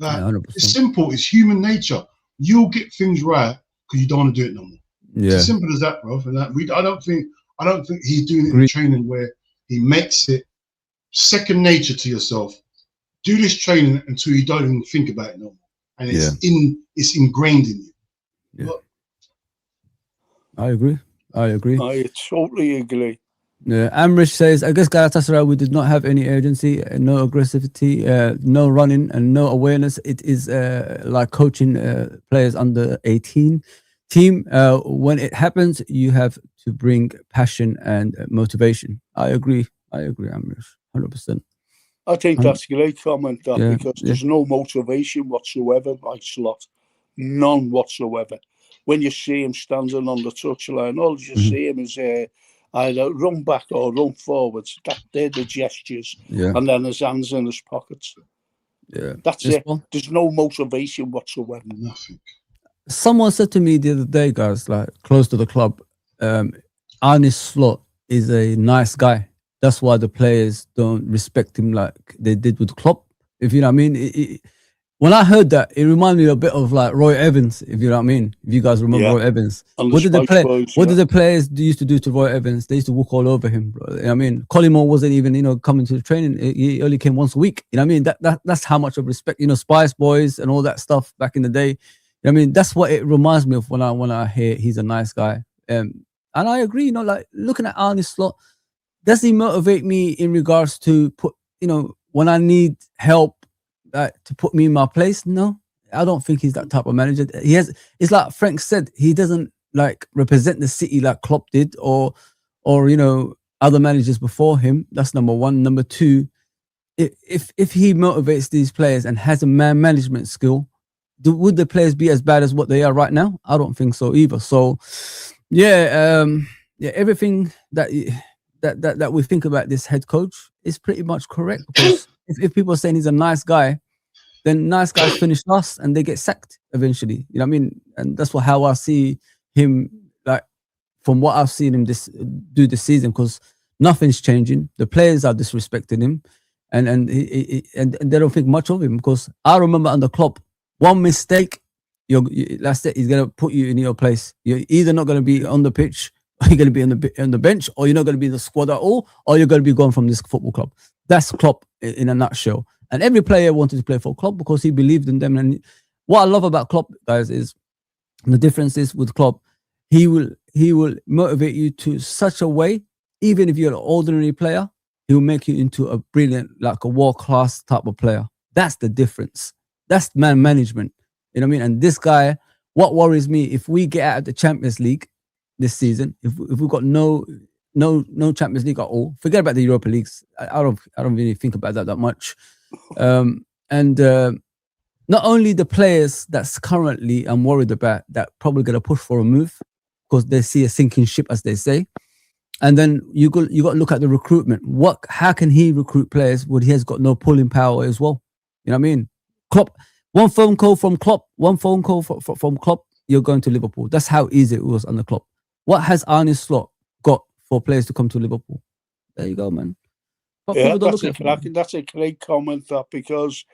It's simple. It's human nature. You'll get things right because you don't want to do it no more. Yeah. It's as simple as that, bro. And I don't think he's doing it in training where he makes it second nature to yourself. Do this training until you don't even think about it no more, and it's ingrained in you. Yeah. But, I agree. I totally agree. Yeah, Amrish says, I guess Galatasaray, we did not have any urgency, no aggressivity, no running, and no awareness. It is like coaching players under 18 team. When it happens, you have to bring passion and motivation. I agree, Amrish, 100%. I think that's a great comment, because there's no motivation whatsoever by Slot. None whatsoever. When you see him standing on the touchline, all you see him is either run back or run forwards. They're the gestures. Yeah. And then his hands in his pockets. Yeah. That's it. There's no motivation whatsoever. Nothing. Someone said to me the other day, guys, like close to the club, Arne Slot is a nice guy. That's why the players don't respect him like they did with Klopp. If you know what I mean. when I heard that, it reminded me a bit of like Roy Evans, if you know what I mean. If you guys remember Roy Evans, what did the players used to do to Roy Evans? They used to walk all over him, bro. You know what I mean, Collymore wasn't even, you know, coming to the training. He only came once a week. You know what I mean? That's how much of respect, you know, Spice Boys and all that stuff back in the day. You know what I mean? That's what it reminds me of when I hear he's a nice guy. And I agree, you know, like looking at Arne Slot, does he motivate me in regards to put, you know, when I need help, to put me in my place? No, I don't think he's that type of manager. It's like Frank said, he doesn't like represent the city like Klopp did, or you know, other managers before him. That's number one. Number two, if he motivates these players and has a management skill, would the players be as bad as what they are right now? I don't think so either. So everything that we think about this head coach is pretty much correct, because if people are saying he's a nice guy, then nice guys finish last and they get sacked eventually. You know what I mean? And that's how I see him, like from what I've seen him do this season, because nothing's changing. The players are disrespecting him, and they don't think much of him. Because I remember under Klopp, one mistake, that's it. He's gonna put you in your place. You're either not gonna be on the pitch, or you're gonna be on the bench, or you're not gonna be in the squad at all, or you're gonna be gone from this football club. That's Klopp in a nutshell. And every player wanted to play for Klopp because he believed in them. And what I love about Klopp, guys, is the difference is with Klopp, he will motivate you to such a way, even if you're an ordinary player, he will make you into a brilliant, like a world-class type of player. That's the difference. That's man management. You know what I mean? And this guy, what worries me, if we get out of the Champions League this season, if we've got no Champions League at all, forget about the Europa Leagues. I don't really think about that much. Not only the players that's currently I'm worried about, that probably going to push for a move because they see a sinking ship, as they say. And then you got to look at the recruitment. How can he recruit players when he has got no pulling power as well? You know what I mean? Klopp, one phone call from Klopp, from Klopp, you're going to Liverpool. That's how easy it was under Klopp. What has Arne Slot got for players to come to Liverpool? There you go, man. Yeah, that's a great comment, that, because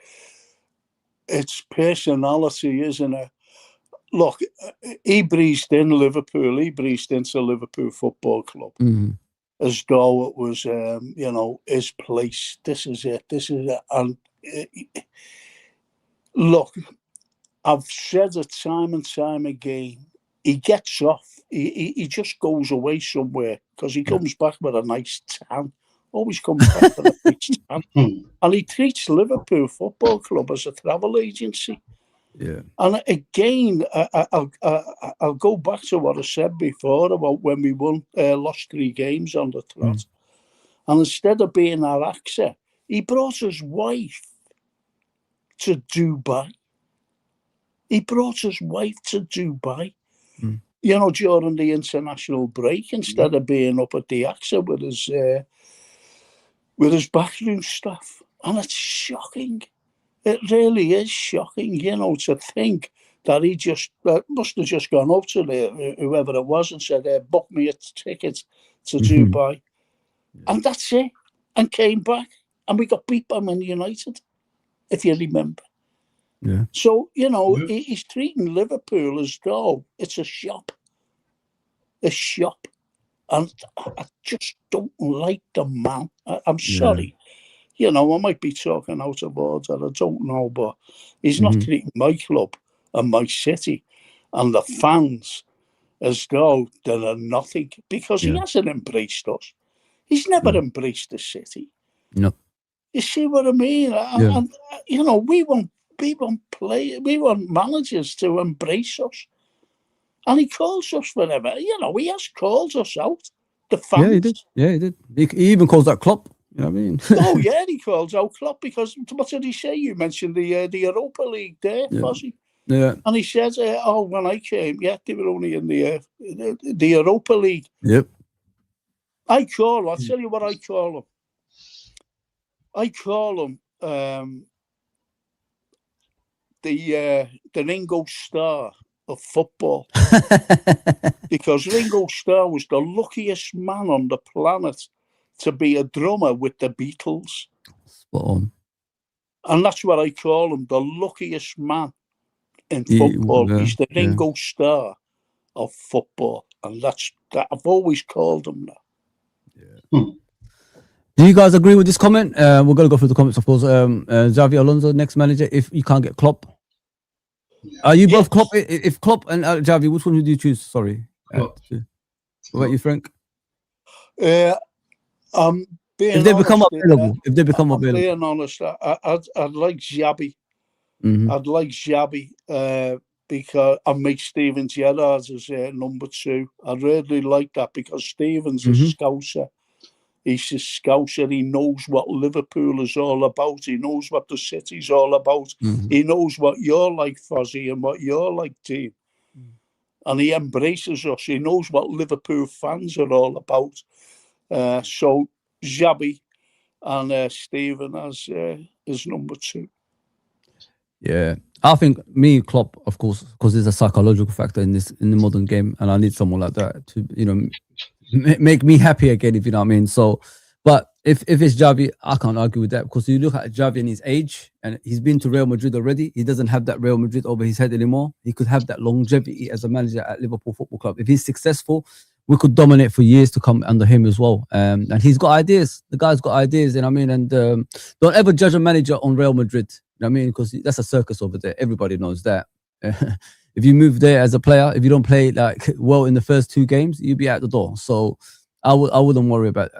it's personality, isn't it? Look, he breezed in Liverpool. He breezed into Liverpool Football Club as though it was, you know, his place. This is it. And look, I've said it time and time again. He gets off. He just goes away somewhere because he comes back with a nice tan. Always comes back with a nice tan. And he treats Liverpool Football Club as a travel agency. Yeah. And again, I'll go back to what I said before about when we lost 3 games on the trot. And instead of being our actor, he brought his wife to Dubai. You know, during the international break, instead of being up at the AXA with his backroom staff. And it's shocking. It really is shocking, you know, to think that he just must have just gone up to whoever it was and said, book me a ticket to Dubai. And that's it. And came back. And we got beat by Man United, if you remember. Yeah. So, you know, he's treating Liverpool as though it's a shop. A shop. And I just don't like the man. I'm sorry. You know, I might be talking out of order, I don't know, but he's not treating my club and my city and the fans as though they're nothing, because he hasn't embraced us. He's never embraced the city. No. You see what I mean? And, you know, we want managers to embrace us. And he calls us whatever. You know, he has called us out. The fans. Yeah, he did. He even calls that Klopp. You know what I mean? Oh, yeah, he calls out Klopp because, what did he say? You mentioned the Europa League there, Fozi. Yeah. And he says, when I came, they were only in the Europa League. Yep. I'll tell you what I call him. I call him the Ringo Starr of football. Because Ringo Starr was the luckiest man on the planet to be a drummer with the Beatles. Spot on. And that's what I call him, the luckiest man in football. He's the Ringo Starr of football. And that's that. I've always called him that. Yeah. Do you guys agree with this comment? We're going to go through the comments, of course. Xavi Alonso, next manager, if you can't get Klopp. Are you both Klopp? If Klopp and Xavi, which one would you choose? Sorry. What about you, Frank? If they become available, being honest, I'd like Xavi. I'd like Xavi because I make Steven Gerrard as number 2. I really like that because Steven's a Scouser. He's a Scouser. He knows what Liverpool is all about. He knows what the city's all about. He knows what you're like, Fozi, and what you're like, team. And he embraces us. He knows what Liverpool fans are all about. So Xavi and Steven as number 2. Yeah, I think me, Klopp, of course, because there's a psychological factor in the modern game, and I need someone like that to, make me happy again, if you know what I mean. So, but if it's Xavi, I can't argue with that because you look at Xavi and his age, and he's been to Real Madrid already. He doesn't have that Real Madrid over his head anymore. He could have that longevity as a manager at Liverpool Football Club. If he's successful, we could dominate for years to come under him as well. And he's got ideas. The guy's got ideas, you know what I mean? And don't ever judge a manager on Real Madrid, you know what I mean? Because that's a circus over there. Everybody knows that. If you move there as a player, if you don't play like well in the first 2 games, you'll be out the door. So I wouldn't worry about,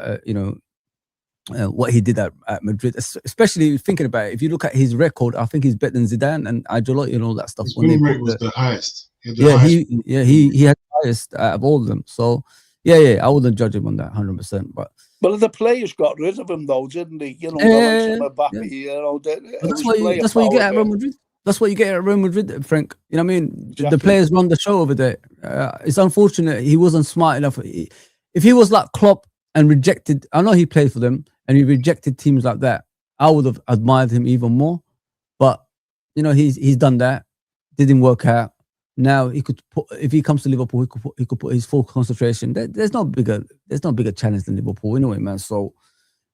what he did at Madrid, especially thinking about it. If you look at his record, I think he's better than Zidane and Ancelotti and all that stuff. His win rate was the highest. He had the highest out of all of them. So I wouldn't judge him on that 100%. But the players got rid of him though, didn't they? That's what you get at Real Madrid. That's what you get at Real Madrid, Frank. You know what I mean? Exactly. The players run the show over there. It's unfortunate he wasn't smart enough. If he was like Klopp and rejected, I know he played for them and he rejected teams like that, I would have admired him even more. But he's done that. Didn't work out. Now he could put, if he comes to Liverpool, he could put his full concentration. There's no bigger challenge than Liverpool anyway, man. So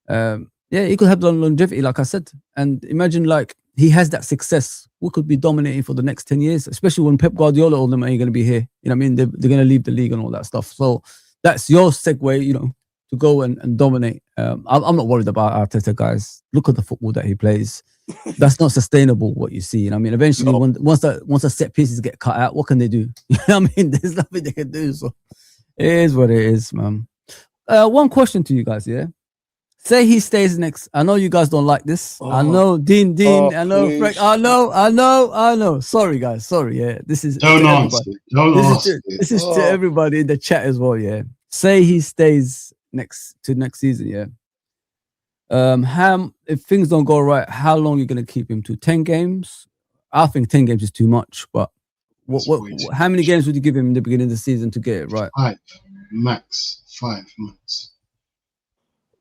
he could have the longevity, like I said. And imagine like he has that success. We could be dominating for the next 10 years, especially when Pep Guardiola told them, "Are you going to be here?" You know what I mean? They're going to leave the league and all that stuff. So that's your segue, to go and dominate. I'm not worried about Arteta, guys. Look at the football that he plays. That's not sustainable, what you see. You know what I mean? Eventually, once the set pieces get cut out, what can they do? You know what I mean? There's nothing they can do. So it is what it is, man. One question to you guys, yeah? Say he stays next. I know you guys don't like this. I know, Dean. I know, please. Frank. I know. Sorry, guys. Sorry, yeah. This is don't answer. This is to everybody in the chat as well, yeah. Say he stays next season, yeah. If things don't go right, how long are you going to keep him to? 10 games? I think 10 games is too much, but how many games would you give him in the beginning of the season to get it right? 5 max.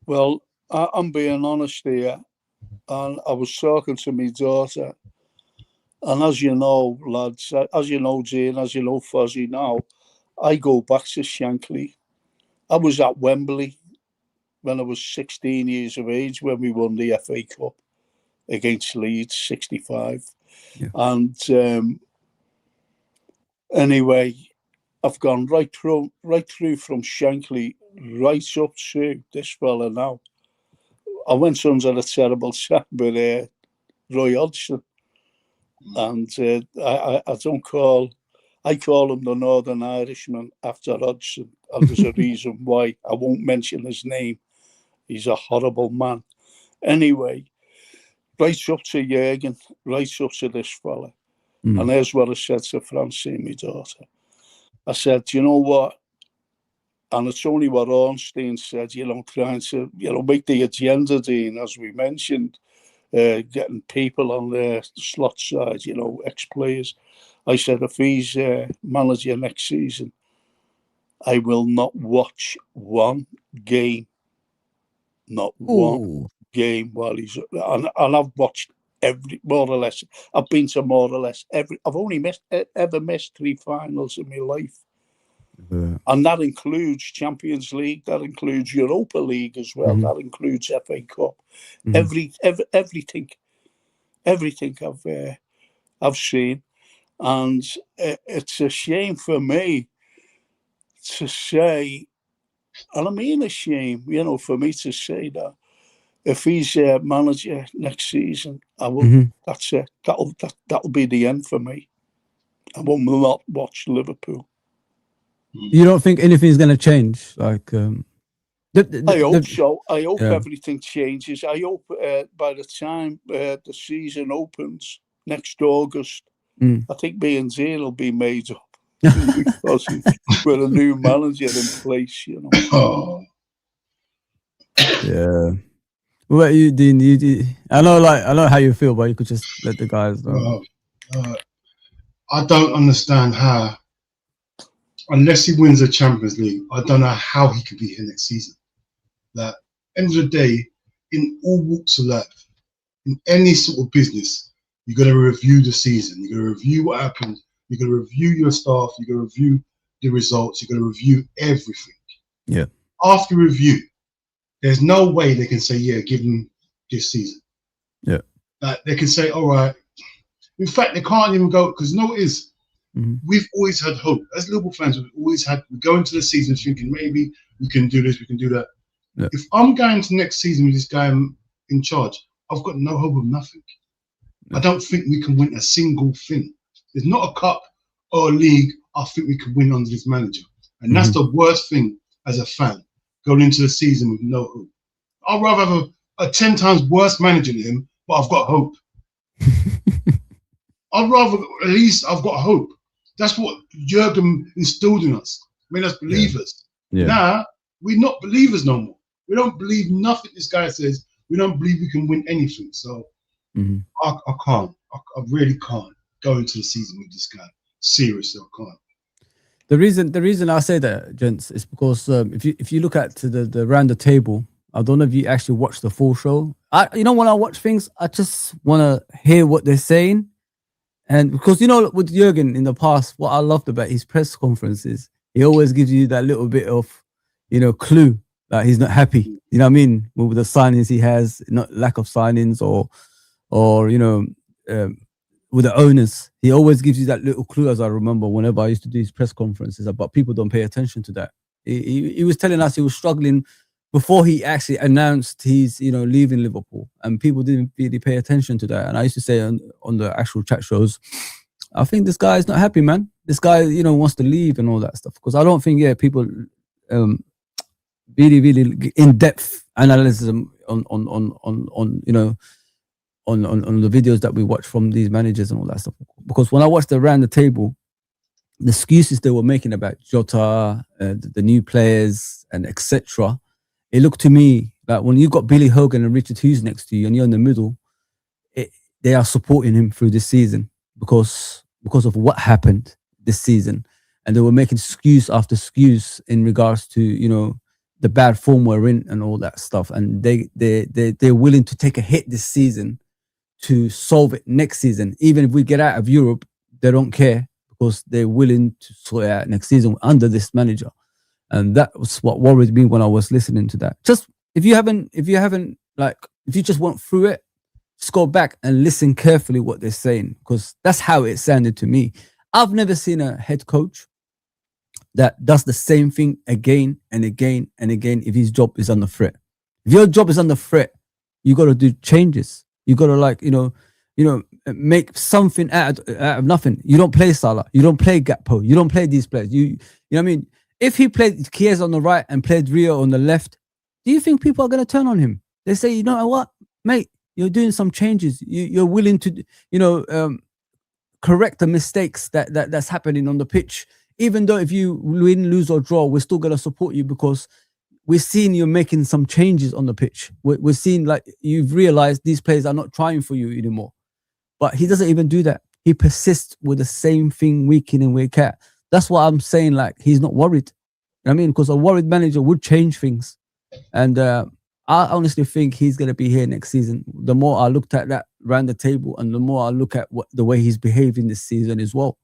Well, I'm being honest here, and I was talking to my daughter, and as you know, lads, as you know, Jane, as you know, Fozi, now, I go back to Shankly. I was at Wembley when I was 16 years of age when we won the FA Cup against Leeds, 65. Yeah. And anyway, I've gone right through from Shankly right up to this fella now. I went under a terrible chat with Roy Hodgson, and I call him the Northern Irishman after Hodgson, and there's a reason why. I won't mention his name. He's a horrible man. Anyway, right up to Jürgen, right up to this fella. And here's what I said to Francine, my daughter. I said, you know what? And it's only what Ornstein said, trying to, make the agenda, Dean, as we mentioned, getting people on the slot side, ex-players. I said, if he's manager next season, I will not watch one game. Not one game while he's... And I've watched more or less. I've been to more or less every... I've only ever missed 3 finals in my life. Yeah. And that includes Champions League, that includes Europa League as well, that includes FA Cup, everything. everything I've seen, and it's a shame for me to say, and I mean a shame, for me to say that if he's manager next season, I will. That's it. That'll be the end for me. I will not watch Liverpool. You don't think anything's going to change? Like, I hope so. I hope everything changes. I hope by the time the season opens next August, I think me and Zane will be made up because with a new manager in place. Oh. Yeah. What about you, Dean? I know how you feel, but you could just let the guys know. I don't understand how, unless he wins the Champions League, I don't know how he could be here next season. Like, end of the day, in all walks of life, in any sort of business, you got to review the season. You got to review what happened. You got to review your staff. You got to review the results. You got to review everything. Yeah. After review, there's no way they can say, yeah, give him this season. Yeah. They can say, all right. In fact, they can't even go, because what it is, we've always had hope. As Liverpool fans, we go into the season thinking maybe we can do this, we can do that. Yeah. If I'm going to next season with this guy in charge, I've got no hope of nothing. Yeah. I don't think we can win a single thing. There's not a cup or a league I think we can win under this manager. And that's the worst thing as a fan, going into the season with no hope. I'd rather have a 10 times worse manager than him, but I've got hope. I'd rather, at least I've got hope. That's what Jurgen instilled in us, made us believers. Yeah. Now, we're not believers no more. We don't believe nothing this guy says. We don't believe we can win anything. So I can't. I really can't go into the season with this guy. Seriously, I can't. The reason I say that, gents, is because if you look at the round the table, I don't know if you actually watch the full show. When I watch things, I just want to hear what they're saying. And because, with Jurgen in the past, what I loved about his press conferences, he always gives you that little bit of, clue that he's not happy. You know what I mean? With the signings he has, not lack of signings or with the owners. He always gives you that little clue, as I remember, whenever I used to do his press conferences, but people don't pay attention to that. He was telling us he was struggling before he actually announced he's, leaving Liverpool, and people didn't really pay attention to that. And I used to say on the actual chat shows, I think this guy is not happy, man. This guy, wants to leave and all that stuff. Because I don't think, people really, really in-depth analysis on the videos that we watch from these managers and all that stuff. Because when I watched around the table, the excuses they were making about Jota, the new players, and etc., it looked to me like when you've got Billy Hogan and Richard Hughes next to you and you're in the middle, they are supporting him through this season because of what happened this season. And they were making excuse after excuse in regards to, the bad form we're in and all that stuff. And they're willing to take a hit this season to solve it next season. Even if we get out of Europe, they don't care because they're willing to sort it out next season under this manager. And that was what worried me when I was listening to that. Just if you just went through it, just go back and listen carefully what they're saying, because that's how it sounded to me. I've never seen a head coach that does the same thing again and again and again if his job is under threat. If your job is under threat, you got to do changes. You got to make something out of nothing. You don't play Salah. You don't play Gakpo. You don't play these players. You know what I mean? If he played Chiesa on the right and played Rio on the left, do you think people are going to turn on him? They say, you know what, mate, you're doing some changes. You're willing to, correct the mistakes that's happening on the pitch. Even though if you win, lose or draw, we're still going to support you because we're seeing you're making some changes on the pitch. We're seeing like you've realized these players are not trying for you anymore. But he doesn't even do that. He persists with the same thing week in and week out. That's why I'm saying, like, he's not worried. You know what I mean? Because a worried manager would change things. And I honestly think he's going to be here next season. The more I looked at that around the table and the more I look at the way he's behaving this season as well.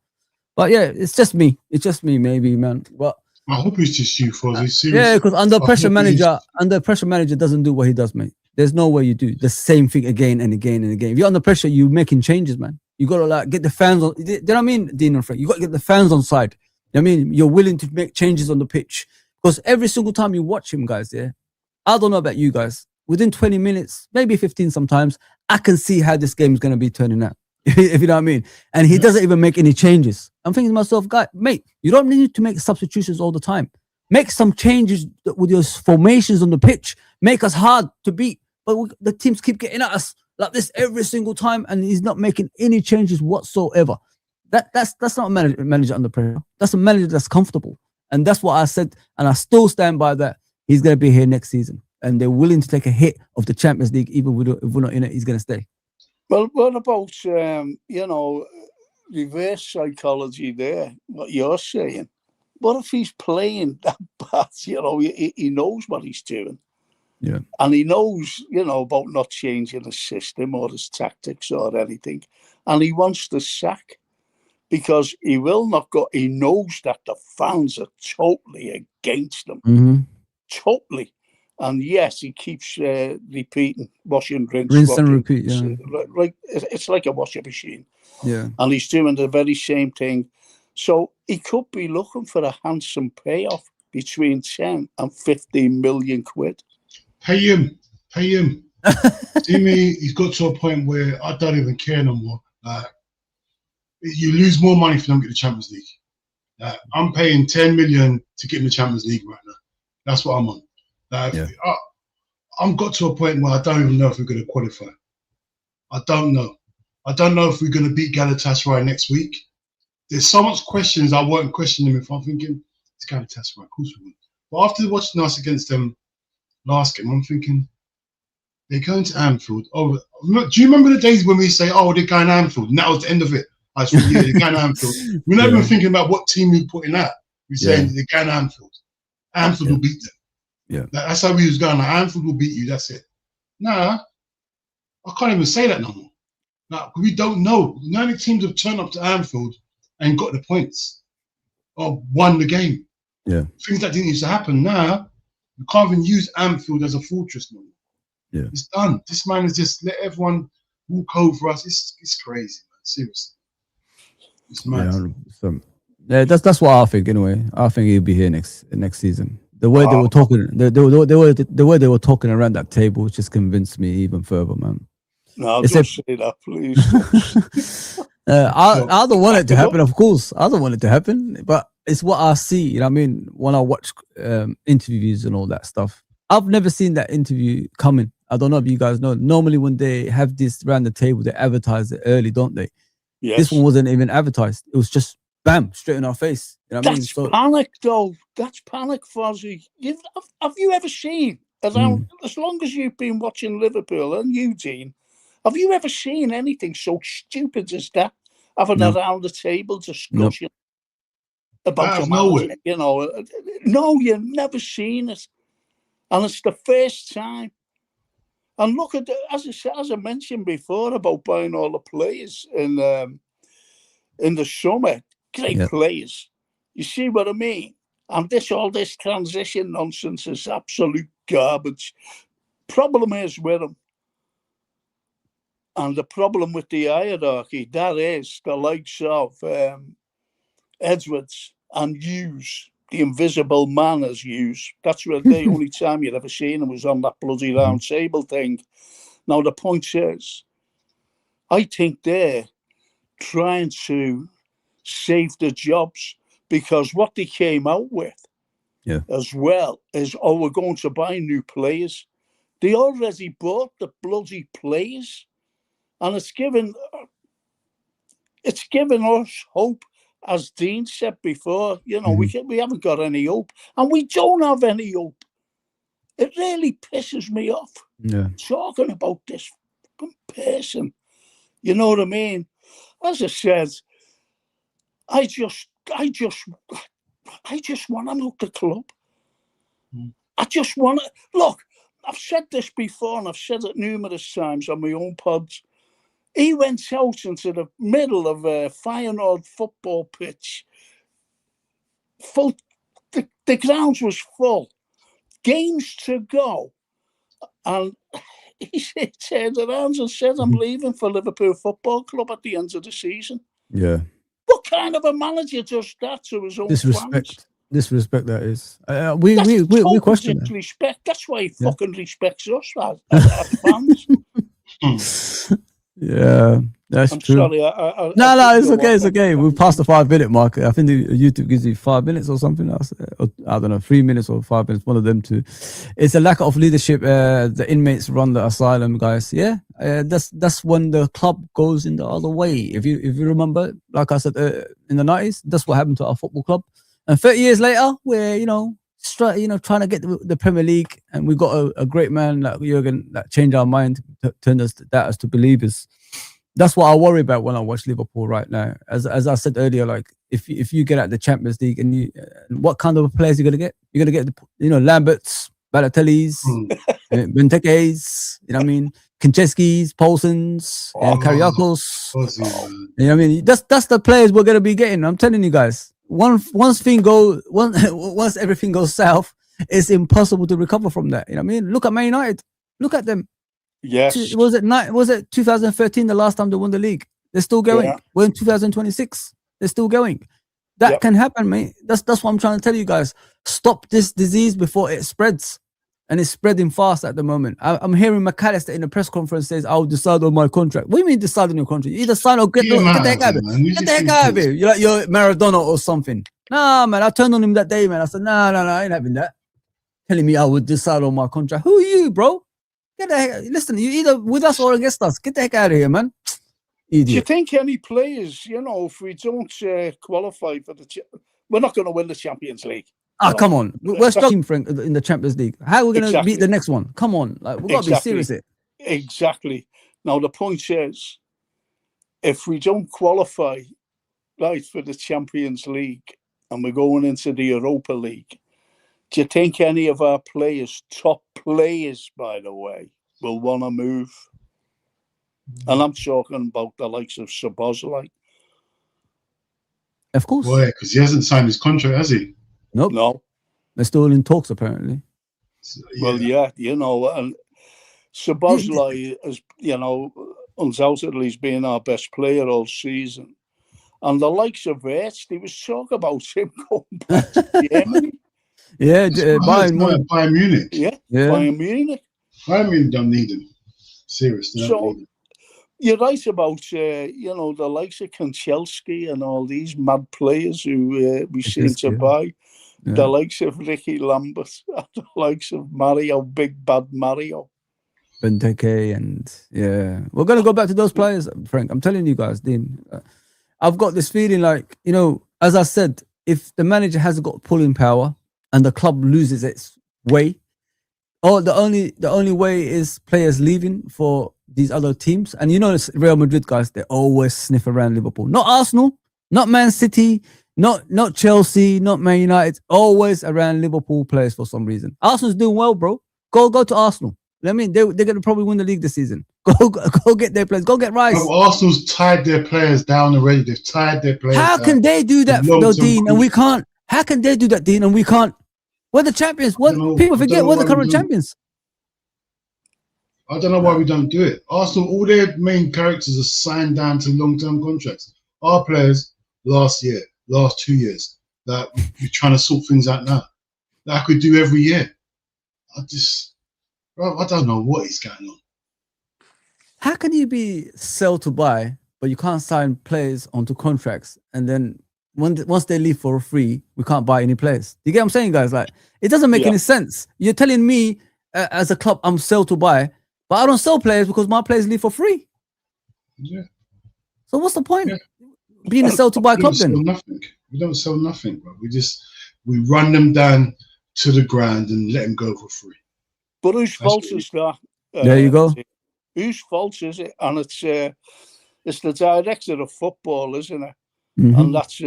But yeah, it's just me. It's just me, maybe, man. But I hope it's just you, Fozi. Yeah, because under pressure manager doesn't do what he does, mate. There's no way you do the same thing again and again and again. If you're under pressure, you're making changes, man. You got to like get the fans on. Do you know what I mean, Dean and Frank? You got to get the fans on side. You know what I mean? You're willing to make changes on the pitch. Because every single time you watch him, guys, yeah, I don't know about you guys. Within 20 minutes, maybe 15 sometimes, I can see how this game is going to be turning out. If you know what I mean. And he doesn't even make any changes. I'm thinking to myself, guy, mate, you don't need to make substitutions all the time. Make some changes with your formations on the pitch. Make us hard to beat. But the teams keep getting at us like this every single time, and he's not making any changes whatsoever. That's not a manager under pressure. That's a manager that's comfortable. And that's what I said, and I still stand by that. He's going to be here next season, and they're willing to take a hit of the Champions League, even if we're not in it. He's going to stay. Well, what about reverse psychology there? What you're saying? What if he's playing that bad? He knows what he's doing. Yeah, and he knows, about not changing his system or his tactics or anything, and he wants to sack. Because he will not go. He knows that the fans are totally against him. Mm-hmm. Totally. And yes, he keeps repeating, wash and rinse. Rinse and repeat, yeah. Like, it's like a washing machine. Yeah. And he's doing the very same thing. So he could be looking for a handsome payoff between 10 and 15 million quid. Pay him. See me, he's got to a point where I don't even care no more. You lose more money for them to get the Champions League. I'm paying 10 million to get in the Champions League right now. That's what I'm on. I'm got to a point where I don't even know if we're going to qualify. I don't know. I don't know if we're going to beat Galatasaray next week. There's so much questions I won't question them if I'm thinking, it's Galatasaray, of course we will. But after watching us against them last game, I'm thinking, they're going to Anfield. Oh, do you remember the days when we say, they're going to Anfield? And that was the end of it. I was thinking, they're going to Anfield. We're not even thinking about what team we put in that. We're saying they're going to Anfield. Anfield will beat them. Yeah. That's how we was going. Like, Anfield will beat you. That's it. Nah, I can't even say that no more. Nah, we don't know. None of the teams have turned up to Anfield and got the points or won the game. Yeah. Things that didn't used to happen. Nah, we can't even use Anfield as a fortress no more. Yeah. It's done. This man has just let everyone walk over us. It's crazy, man. Seriously. It's mad. Yeah, that's what I think anyway. I think he'll be here next season. The way they were talking, the way they were talking around that table just convinced me even further, man. No, don't say that, please. I don't want it to happen, of course. I don't want it to happen, but it's what I see. You know what I mean? When I watch interviews and all that stuff, I've never seen that interview coming. I don't know if you guys know. Normally, when they have this around the table, they advertise it early, don't they? Yes. This one wasn't even advertised. It was just bam, straight in our face. You know what I mean? That's panic, though. That's panic, Fozi. Have you ever seen, as long as you've been watching Liverpool and Eugene, have you ever seen anything so stupid as that? Having around the table discussion about the manager, No, you've never seen it. And it's the first time. And look at as I mentioned before about buying all the players in the summer, great players. You see what I mean? And all this transition nonsense is absolute garbage. Problem is with them, and the problem with the hierarchy, that is the likes of Edwards and Hughes, the invisible man as Hughes. That's where the only time you'd ever seen him was on that bloody round table thing. Now, the point is, I think they're trying to save the jobs because what they came out with as well is, we're going to buy new players. They already bought the bloody players, and it's given us hope. As Dean said before, we haven't got any hope, and we don't have any hope. It really pisses me off talking about this person. You know what I mean? As I said, I just want him out the club. I just want to look. I've said this before, and I've said it numerous times on my own pods. He went out into the middle of a Feyenoord football pitch. Full, the ground was full. Games to go, and he turned around and said, I'm leaving for Liverpool Football Club at the end of the season. Yeah. What kind of a manager does that to his own fans? Disrespect that is. We question that. Disrespect. That's why he fucking respects us as fans. Yeah, that's I'm true. sorry. No, it's okay. It's okay. We passed the 5 minute mark. I think the YouTube gives you 5 minutes or something else. I don't know, 3 minutes or 5 minutes. One of them two. It's a lack of leadership. The inmates run the asylum, guys. Yeah, that's when the club goes in the other way. If you remember, like I said in the 90s, that's what happened to our football club. And 30 years later, we're trying to get the Premier League, and we got a great man like Jurgen that changed our mind, turned us to believers. That's what I worry about when I watch Liverpool right now. As I said earlier, like if you get at the Champions League and what kind of players you're gonna get? You're gonna get Lamberts, Balotellis, Benteke's, you know what I mean, Konchesky's, Paulson's, Kariakos. You know what I mean? That's the players we're gonna be getting. I'm telling you guys. Once everything goes south, it's impossible to recover from that. You know what I mean? Look at Man United. Look at them. Yes. Was it 2013 the last time they won the league? They're still going. Yeah. We're in 2026. They're still going. That can happen, mate. That's what I'm trying to tell you guys. Stop this disease before it spreads. And it's spreading fast at the moment. I'm hearing McAllister in the press conference says, I'll decide on my contract. What do you mean decide on your contract? You either sign or get the heck out of it. Get the heck out of here. You're like you're Maradona or something. Nah, man, I turned on him that day, man. I said, no, I ain't having that. Telling me I would decide on my contract. Who are you, bro? Get the heck. Listen, you either with us or against us. Get the heck out of here, man. Idiot. Do you think any players, if we don't qualify for we're not going to win the Champions League? Come on. Where's the team, Frank, in the Champions League? How are we going to beat the next one? Come on. Like, we've got to be serious here. Exactly. Now, the point is, if we don't qualify for the Champions League and we're going into the Europa League, do you think any of our players, top players, by the way, will want to move? And I'm talking about the likes of Szoboszlai. Of course. Why? Because he hasn't signed his contract, has he? Nope. No. They're still in talks, apparently. So, well, and Szoboszlai has, undoubtedly he's been our best player all season. And the likes of Wirtz, they was talking about him going back to Germany. Bayern Munich. Yeah, Bayern Munich. Bayern Munich don't need him. Seriously. So, you're right about, the likes of Konchesky and all these mad players who we seem to buy. Yeah. The likes of Ricky Lambert, the likes of Mario, Big Bad Mario. Benteke we're going to go back to those players, Frank. I'm telling you guys, Dean. I've got this feeling like, as I said, if the manager hasn't got pulling power and the club loses its way, the only way is players leaving for these other teams. And Real Madrid guys, they always sniff around Liverpool. Not Arsenal, not Man City, not Chelsea, not Man United. Always around Liverpool players for some reason. Arsenal's doing well, bro. Go to Arsenal. I mean, they're going to probably win the league this season. Go get their players. Go get Rice. Arsenal's tied their players down already. They've tied their players How can they do that, though, Dean, and we can't? How can they do that, Dean, and we can't? We're the champions. People forget we're the current champions. I don't know why we don't do it. Arsenal, all their main characters are signed down to long-term contracts. Our players, last 2 years, that we're trying to sort things out now. That I could do every year. I don't know what is going on. How can you be sell to buy, but you can't sign players onto contracts, and then once they leave for free, we can't buy any players? Do you get what I'm saying, guys? Like, it doesn't make any sense. You're telling me as a club, I'm sell to buy, but I don't sell players because my players leave for free. Yeah. So what's the point? Being a sell to buy club then? We don't sell nothing, bro. We run them down to the ground and let them go for free. But whose fault is that? There you go. Whose fault is it? And it's the director of football, isn't it? Mm-hmm. And that's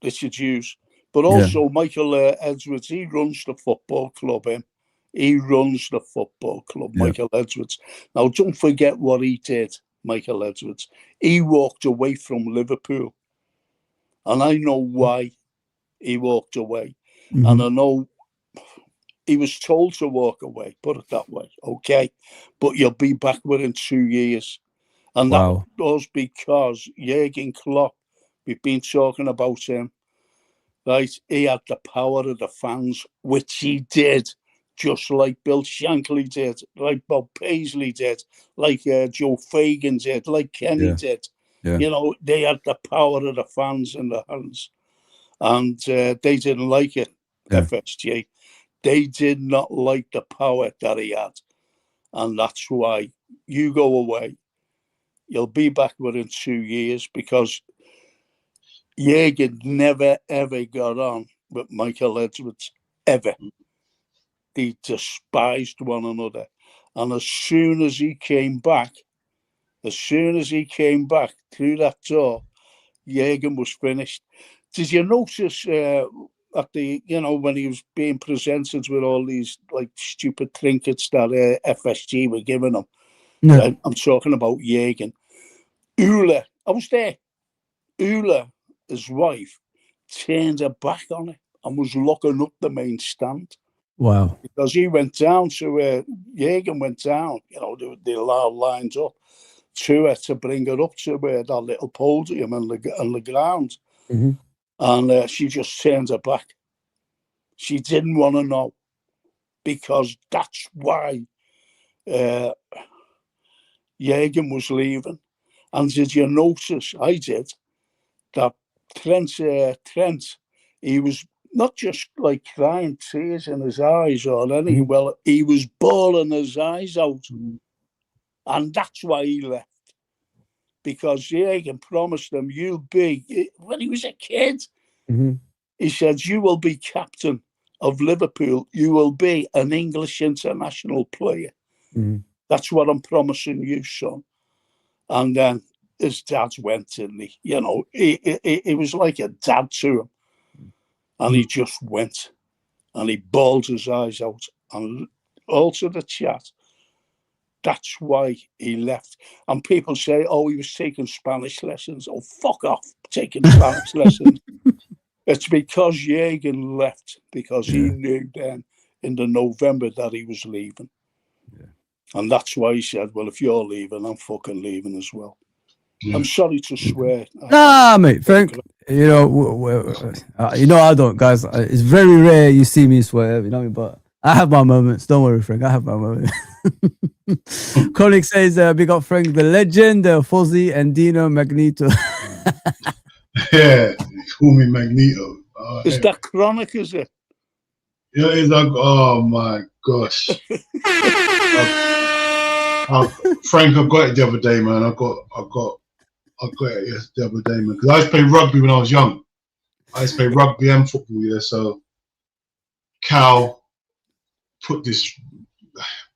Richard Hughes. But also Michael Edwards, he runs the football club. He runs the football club, Michael Edwards. Now, don't forget what he did, Michael Edwards. He walked away from Liverpool. And I know why he walked away. Mm-hmm. And I know he was told to walk away, put it that way, okay? But you'll be back within 2 years. And that was because Jurgen Klopp, we've been talking about him, right? He had the power of the fans, which he did, just like Bill Shankly did, like Bob Paisley did, like Joe Fagan did, like Kenny did. Yeah. You know, they had the power of the fans in their hands. And they didn't like it, FSG. They did not like the power that he had. And that's why you go away. You'll be back within 2 years, because Jurgen never, ever got on with Michael Edwards, ever. They despised one another. And as soon as he came back through that door, Jurgen was finished. Did you notice at the, you know, when he was being presented with all these like stupid trinkets that FSG were giving him? No. I'm talking about Jurgen. Ula, I was there. Ula, his wife, turned her back on it and was locking up the main stand. Wow. Because he went down to Jurgen went down, you know, they lined up to her to bring her up to that little podium on the ground. Mm-hmm. And she just turned her back. She didn't want to know, because that's why Jurgen was leaving. And did you notice, I did, that Trent, he was not just like crying tears in his eyes or anything. Mm-hmm. Well, he was bawling his eyes out. Mm-hmm. And that's why he left. Because Jurgen promised him, you'll be, when he was a kid, mm-hmm. he said, you will be captain of Liverpool. You will be an English international player. Mm-hmm. That's what I'm promising you, son. And then his dad went in, you know, he was like a dad to him. And he just went and he bawled his eyes out. And also the chat, that's why he left. And people say, oh, he was taking Spanish lessons. Oh, fuck off, taking Spanish lessons. It's because Jurgen left, because he knew then in the November that he was leaving. Yeah. And that's why he said, well, if you're leaving, I'm fucking leaving as well. I'm sorry to swear. Nah, mate, Frank. You know, I don't, guys. It's very rare you see me swear. You know what I mean? But I have my moments. Don't worry, Frank. I have my moments. Chronic says, "Big up, Frank, the legend, Fozi and Dino Magneto." Yeah, call me Magneto. Is that Chronic? Is it? Yeah, it's like, oh my gosh. Frank, I got it the other day, man. I got it the other day, man. Because I used to play rugby when I was young. I used to play rugby and football, yeah. So Cal put this.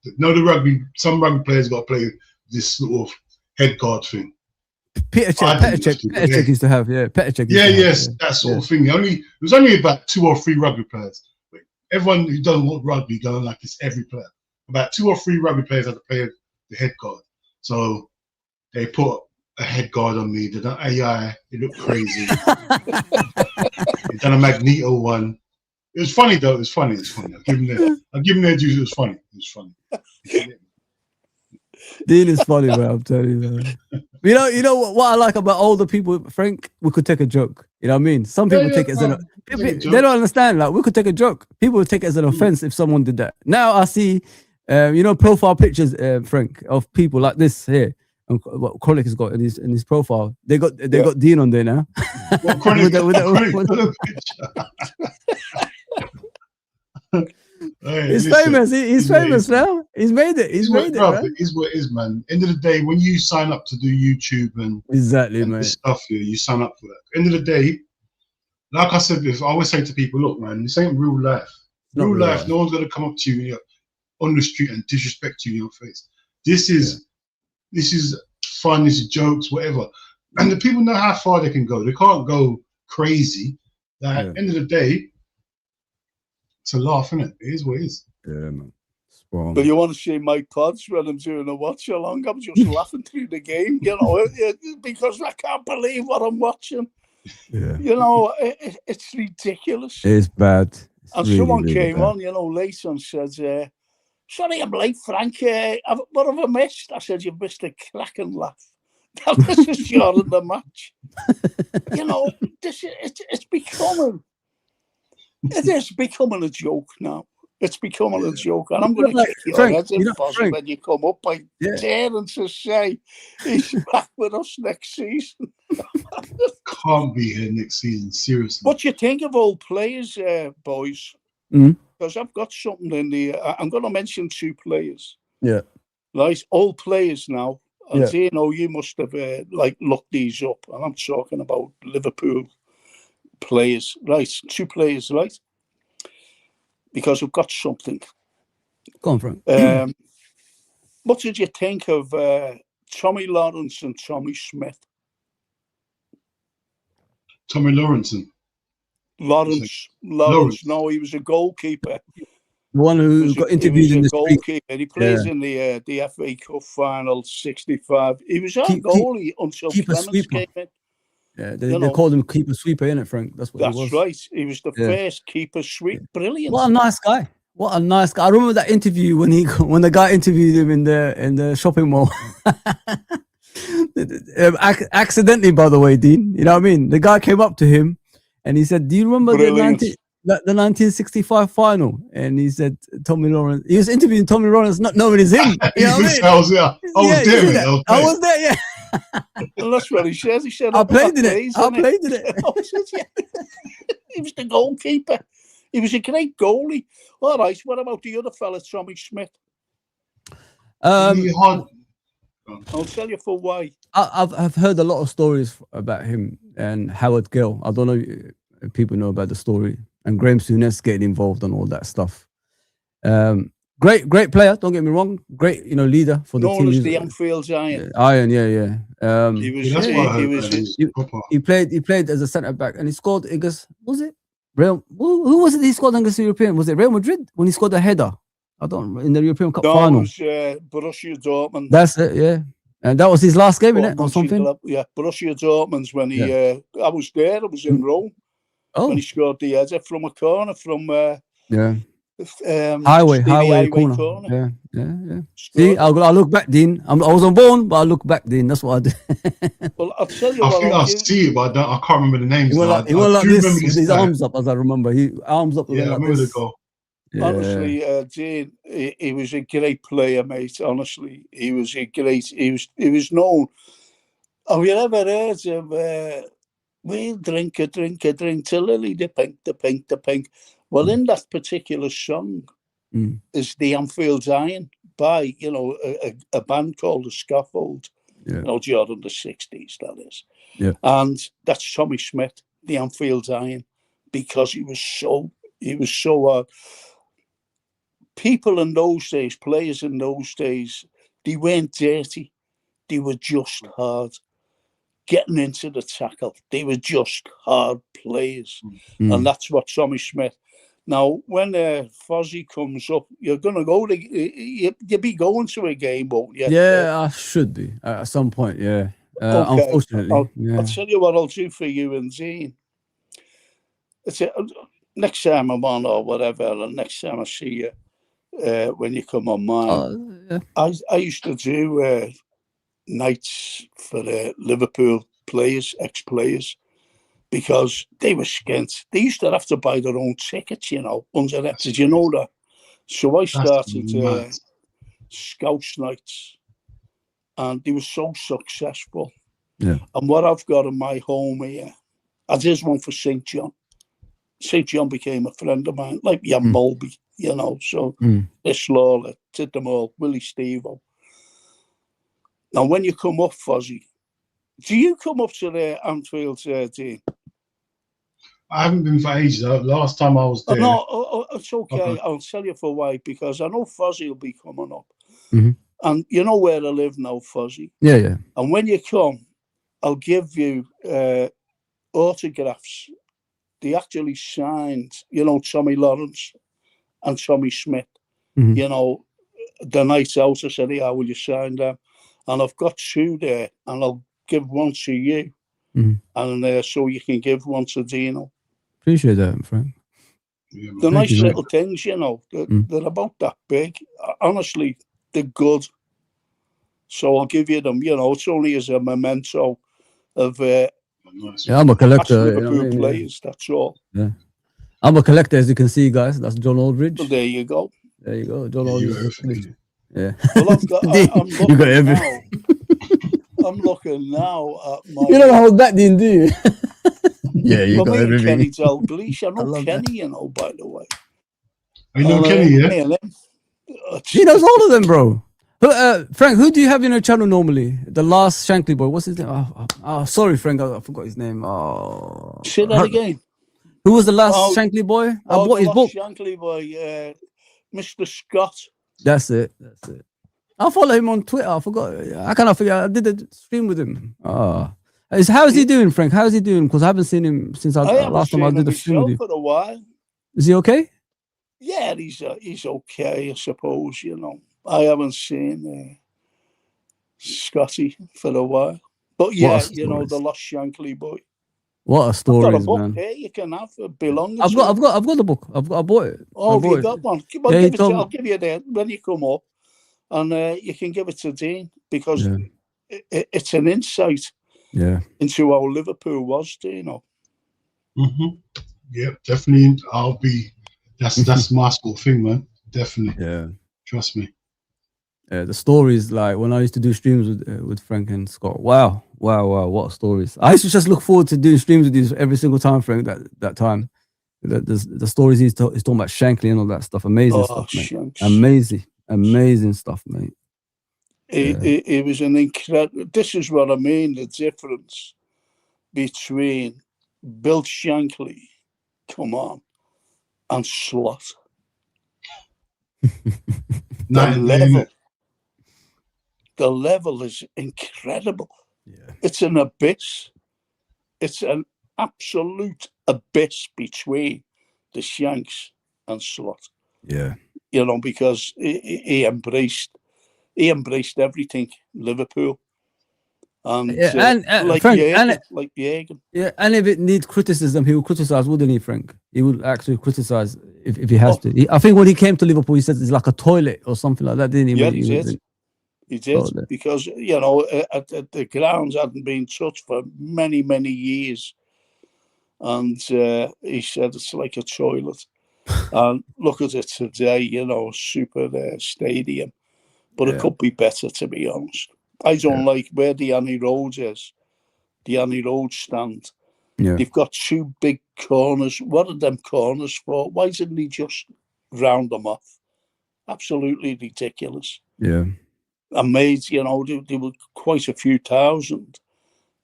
The rugby. Some rugby players got to play this sort of head guard thing. Petr Cech used to have, Petr Cech. Yes, that sort of thing. It was only about 2 or 3 rugby players. Everyone who doesn't want rugby going like this, every player. About 2 or 3 rugby players had to play the head guard. So they put a head guard on me. They done AI. It looked crazy. They done a Magneto one. It was funny though. It was funny. I'll give them their dues. It was funny. Dean is funny, bro. I'm telling you, man. You know what I like about older people, Frank? We could take a joke. You know what I mean? Some people take it as an they don't understand. Like, we could take a joke. People would take it as an offense if someone did that. Now I see, profile pictures, Frank, of people like this here. And what Chronic has got in his profile. They got Dean on there now. What Chronic? He's famous. He's famous now. He's made it. He's made it. It is what it is, man. End of the day, when you sign up to do YouTube and this stuff here, you sign up for that. End of the day, like I said, I always say to people, look, man, this ain't real life. Real life, no one's gonna come up to you on the street and disrespect you in your face. This is fun. This is jokes, whatever. And the people know how far they can go. They can't go crazy. At the end of the day, it's a laugh, isn't it? It is what it is. Yeah, man. Strong. But you want to see my pods when I'm doing a watch along? I'm just laughing through the game, because I can't believe what I'm watching. Yeah. It's ridiculous. It's bad. And really, someone really came bad. on, later and said, sorry, I'm late, Frank. What have I missed? I said, you've missed a cracking laugh. This is during the match. It's becoming a joke now. It's becoming a joke. And I'm going to kick your head in, Fozi, when you come up. I daring to say he's back with us next season. Can't be here next season, seriously. What do you think of all players, boys? Mm. Because I've got something in the... I'm going to mention 2 players. Yeah. Right, all players now. And Yeah. you must have looked these up. And I'm talking about Liverpool players. Right, 2 players, right? Because we've got something. Go on, Frank. What did you think of Tommy Lawrence and Tommy Smith? Tommy Lawrence. Lawrence. No, he was a goalkeeper. The one who got interviewed in the goalkeeper. He plays in the FA Cup final, 65. He was our goalie until Clemens came in. Yeah, they called him keeper sweeper, innit, Frank? That's what he was. That's right. He was the first keeper sweep. Brilliant. What a nice guy. What a nice guy. I remember that interview when the guy interviewed him in the shopping mall. Accidentally, by the way, Dean. You know what I mean? The guy came up to him and he said, do you remember the 1965 final? And he said, Tommy Lawrence. He was interviewing Tommy Lawrence, not knowing it's him. You know what I mean? I was there, yeah. Well, that's what he said. He said, I played in it. He was the goalkeeper. He was a great goalie. All right, what about the other fella, Tommy Smith? I'll tell you for why. I've heard a lot of stories about him and Howard Gill. I don't know if people know about the story. And Graham Souness getting involved and all that stuff. Great player, don't get me wrong. Great, leader for the team. Known as the Anfield's Iron. Iron, yeah. He played as a centre back and he scored against, was it Real? Who was it he scored against the European? Was it Real Madrid when he scored a header? In the European Cup final. It was Borussia Dortmund. That's it, yeah. And that was his last game, innit, or something? Yeah, Borussia Dortmund's when he... I was there, I was in Rome. When he scored the header from a corner from... highway corner. Yeah. See, I'll look back, Dean. I wasn't born, but I look back, Dean. That's what I did. Well, I'll tell you I think I see it, but I can't remember the names. He went like this, with his arms up, as I remember. He arms up. Yeah, I remember the goal. Yeah. Honestly, Dean, he was a great player, mate. Honestly, he was known. Have you ever heard of we'll drink till Lily the pink. Well, in that particular song is the Anfield's Iron by, a band called The Scaffold. Yeah. During the 60s, that is. Yeah. And that's Tommy Smith, the Anfield's Iron, because he was so hard. People in those days, players in those days, they weren't dirty. They were just hard. Getting into the tackle. They were just hard players. And that's what Tommy Smith. Now, when Fozi comes up, you're going to go you'll be going to a game, won't you? Yeah, I should be at some point, yeah. Okay. Unfortunately. I'll tell you what I'll do for you and Dean. Next time I'm on or whatever, and next time I see you, when you come on mine, I used to do nights for Liverpool players, ex-players, because they were skint. They used to have to buy their own tickets, under that. Did you know that? So I started Scouts nights, and they were so successful. Yeah. And what I've got in my home here, I did one for St. John. St. John became a friend of mine, like Jan Mulby, so this Lawler, did them all, Willie Stevo. Now, when you come up, Fozi, do you come up to the Anfield, Dean? I haven't been for ages. Last time I was there. No, it's okay. I'll tell you for why, because I know Fozi will be coming up. And you know where I live now, Fozi? Yeah. And when you come, I'll give you autographs. They actually signed, Tommy Lawrence and Tommy Smith. The night out, I said, how will you sign them? And I've got 2 there, and I'll give one to you. And so you can give one to Dino. Appreciate that, Frank. Yeah, The man. nice you, little things, you know, they're about that big. Honestly, they're good. So I'll give you them. You know, it's only as a memento of Nice. Yeah, I'm a past collector. You know Liverpool what I mean? players. That's all. Yeah. I'm a collector, as you can see, guys. That's John Aldridge. Well, there you go. There you go, John Yeah, you Aldridge. everything. Yeah. Well, I've got. I'm You got looking everything. now. I'm looking now at my. You don't hold back, do you? Yeah, you Well, got me and everything. Kenny Dalglish. I know love Kenny, that. you know, by the way. You know Kenny, yeah? Me and him. He knows all of them, bro. Frank, who do you have in your channel normally? The last Shankly boy. What's his name? Oh, sorry, Frank. I forgot his name. Oh, Say that again. Who was the last Shankly boy? I bought his book. Shankly boy, Mr. Scott. That's it. That's it. I follow him on Twitter. I forgot. I cannot figure. I did a stream with him. How's he doing, Frank? How's he doing? Because I haven't seen him since last time I did a stream with you. For a while. Is he okay? Yeah, he's okay, I suppose. You know, I haven't seen Scotty for a while, but yeah, you know, the lost Shankly boy. What a story, I've got a book man! here you can have. Belonging. I've got the book. I bought it. Oh, you got one? I'll give you that when you come up, and you can give it to Dean because it's an insight. Yeah. Into how Liverpool was, do you know? Yeah, definitely. I'll be. That's my school thing, man. Definitely. Yeah. Trust me. Yeah, the stories, like when I used to do streams with Frank and Scott. Wow, what stories! I used to just look forward to doing streams with you every single time, Frank. That time, the stories he's talking about Shankly and all that stuff. Amazing stuff, mate. Shanks. Amazing stuff, mate. It was an incredible. This is what I mean. The difference between Bill Shankly, come on, and Slot. The level is incredible. Yeah. It's an abyss. It's an absolute abyss between the Shanks and Slot. Yeah. You know, because he embraced everything, Liverpool. And like Frank, Jürgen. Yeah, and if it needs criticism, he will criticize, wouldn't he, Frank? He would actually criticize if he has to. I think when he came to Liverpool, he said it's like a toilet or something like that, didn't he? Yeah, he did. Because, you know, the grounds hadn't been touched for many, many years. And he said it's like a toilet. And look at it today, you know, super stadium. But it could be better, to be honest. I don't like where the Annie Road is, the Annie Road stand. Yeah. They've got two big corners. What are them corners for? Why didn't he just round them off? Absolutely ridiculous. Yeah. And made, you know, there were quite a few thousand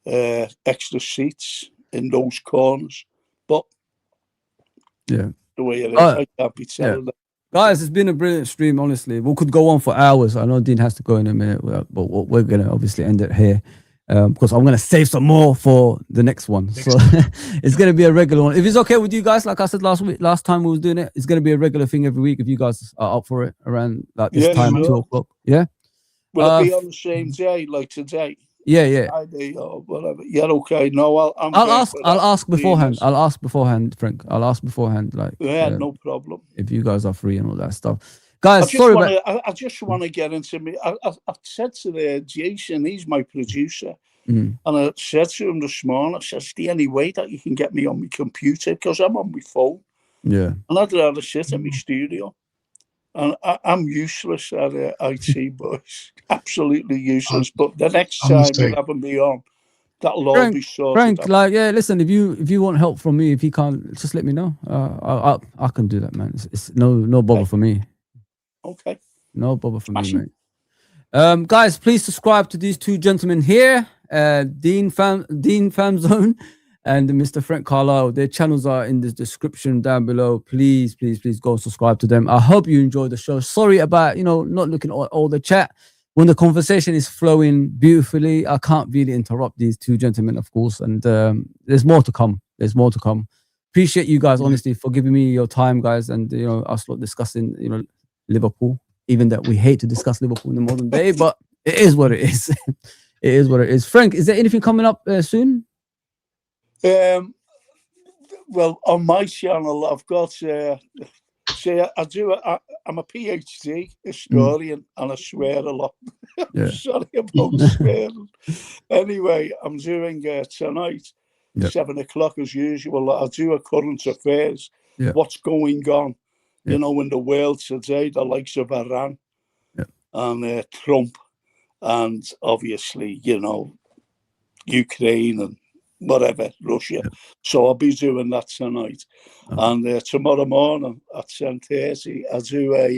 extra seats in those corners. But the way it is, I can't be telling them. Guys, it's been a brilliant stream, honestly. We could go on for hours. I know Dean has to go in a minute, but we're going to obviously end it here because I'm going to save some more for the next one. So it's going to be a regular one. If it's okay with you guys, like I said last time we was doing it, it's going to be a regular thing every week if you guys are up for it around like this time, 2 o'clock. Yeah? Will it be on the same day, like today? Yeah. Friday or whatever. Yeah, okay. No, I'll ask beforehand. I'll ask beforehand, Frank. I'll ask beforehand. Like, no problem. If you guys are free and all that stuff, guys. I just want to get into me. I said to Jason, he's my producer, and I said to him this morning, I said, "Is there any way that you can get me on my computer because I'm on my phone?" Yeah, and I'd rather sit in my studio. And I'm useless at IT, boys. Absolutely useless. But the next time you're having me on, that'll all be sorted. Frank, like, listen, if you want help from me, if you can't, just let me know. I can do that, man. It's no bother for me. Okay. No bother for me, mate. Guys, please subscribe to these two gentlemen here, Dean Famzone and Mr. Frank Carlisle. Their channels are in the description down below. Please go and subscribe to them. I hope you enjoyed the show. Sorry about, not looking at all the chat. When the conversation is flowing beautifully, I can't really interrupt these two gentlemen, of course. And there's more to come. Appreciate you guys, honestly, for giving me your time, guys. And, us discussing, Liverpool, even that we hate to discuss Liverpool in the modern day, but it is what it is. It is what it is. Frank, is there anything coming up soon? Well, on my channel, I've got. See, I'm a PhD historian, and I swear a lot. Yeah. Sorry about swearing. Anyway, I'm doing tonight, 7 o'clock as usual. I'll do a current affairs. What's going on? You know, in the world today, the likes of Iran and Trump, and obviously, you know, Ukraine and whatever, Russia. So I'll be doing that tonight. And tomorrow morning at 10:30, I do a,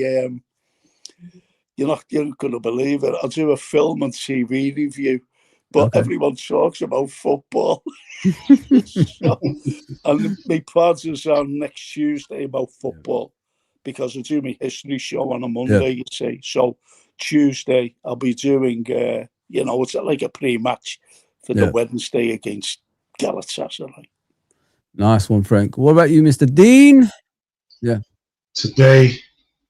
you're not going to believe it, I'll do a film and TV review, but everyone talks about football. So, and my plans is on next Tuesday about football, because I do my history show on a Monday, you see. So Tuesday, I'll be doing, you know, it's like a pre-match for the Wednesday against Galatasaray. Nice one, Frank. What about you, Mr. Dean? Yeah. Today,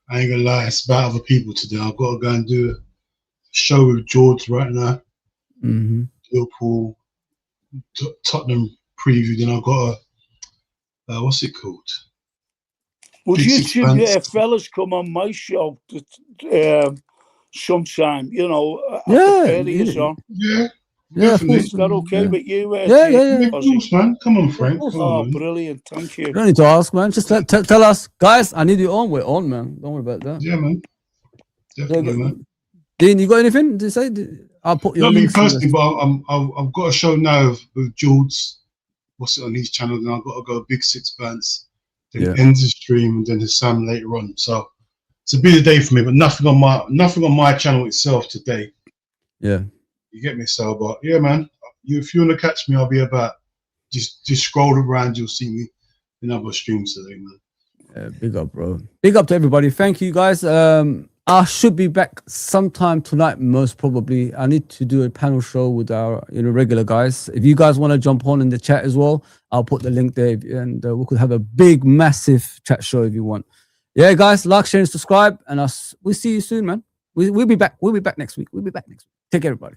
I ain't gonna lie, it's about other people today. I've got to go and do a show with George right now. Liverpool, Tottenham preview. Then I've got a, what's it called? Would you two fellas come on my show sometime? You know, after Perry is on. Yeah, is that okay with you? Yeah, of course, man. Come on, Frank. Come on, brilliant. Thank you. You don't need to ask, man. Just tell us, guys, I need you on. We're on, man. Don't worry about that. Yeah, man. Definitely, man. Dean, you got anything to say? I'll put you. Not me personally, but I've got a show now with George. What's it on his channel? Then I've got to go Big Six Bands. Then end the stream, and then the Sam later on. So it's a busy day for me, but nothing on my channel itself today. Yeah. You get me? So, but yeah, man. If you want to catch me, I'll be about. Just scroll around, you'll see me in other streams today, man. Yeah, big up, bro. Big up to everybody. Thank you, guys. I should be back sometime tonight, most probably. I need to do a panel show with our regular guys. If you guys want to jump on in the chat as well, I'll put the link there, and we could have a big, massive chat show if you want. Yeah, guys, like, share, and subscribe, and we'll see you soon, man. We'll be back. We'll be back next week. Take care, everybody.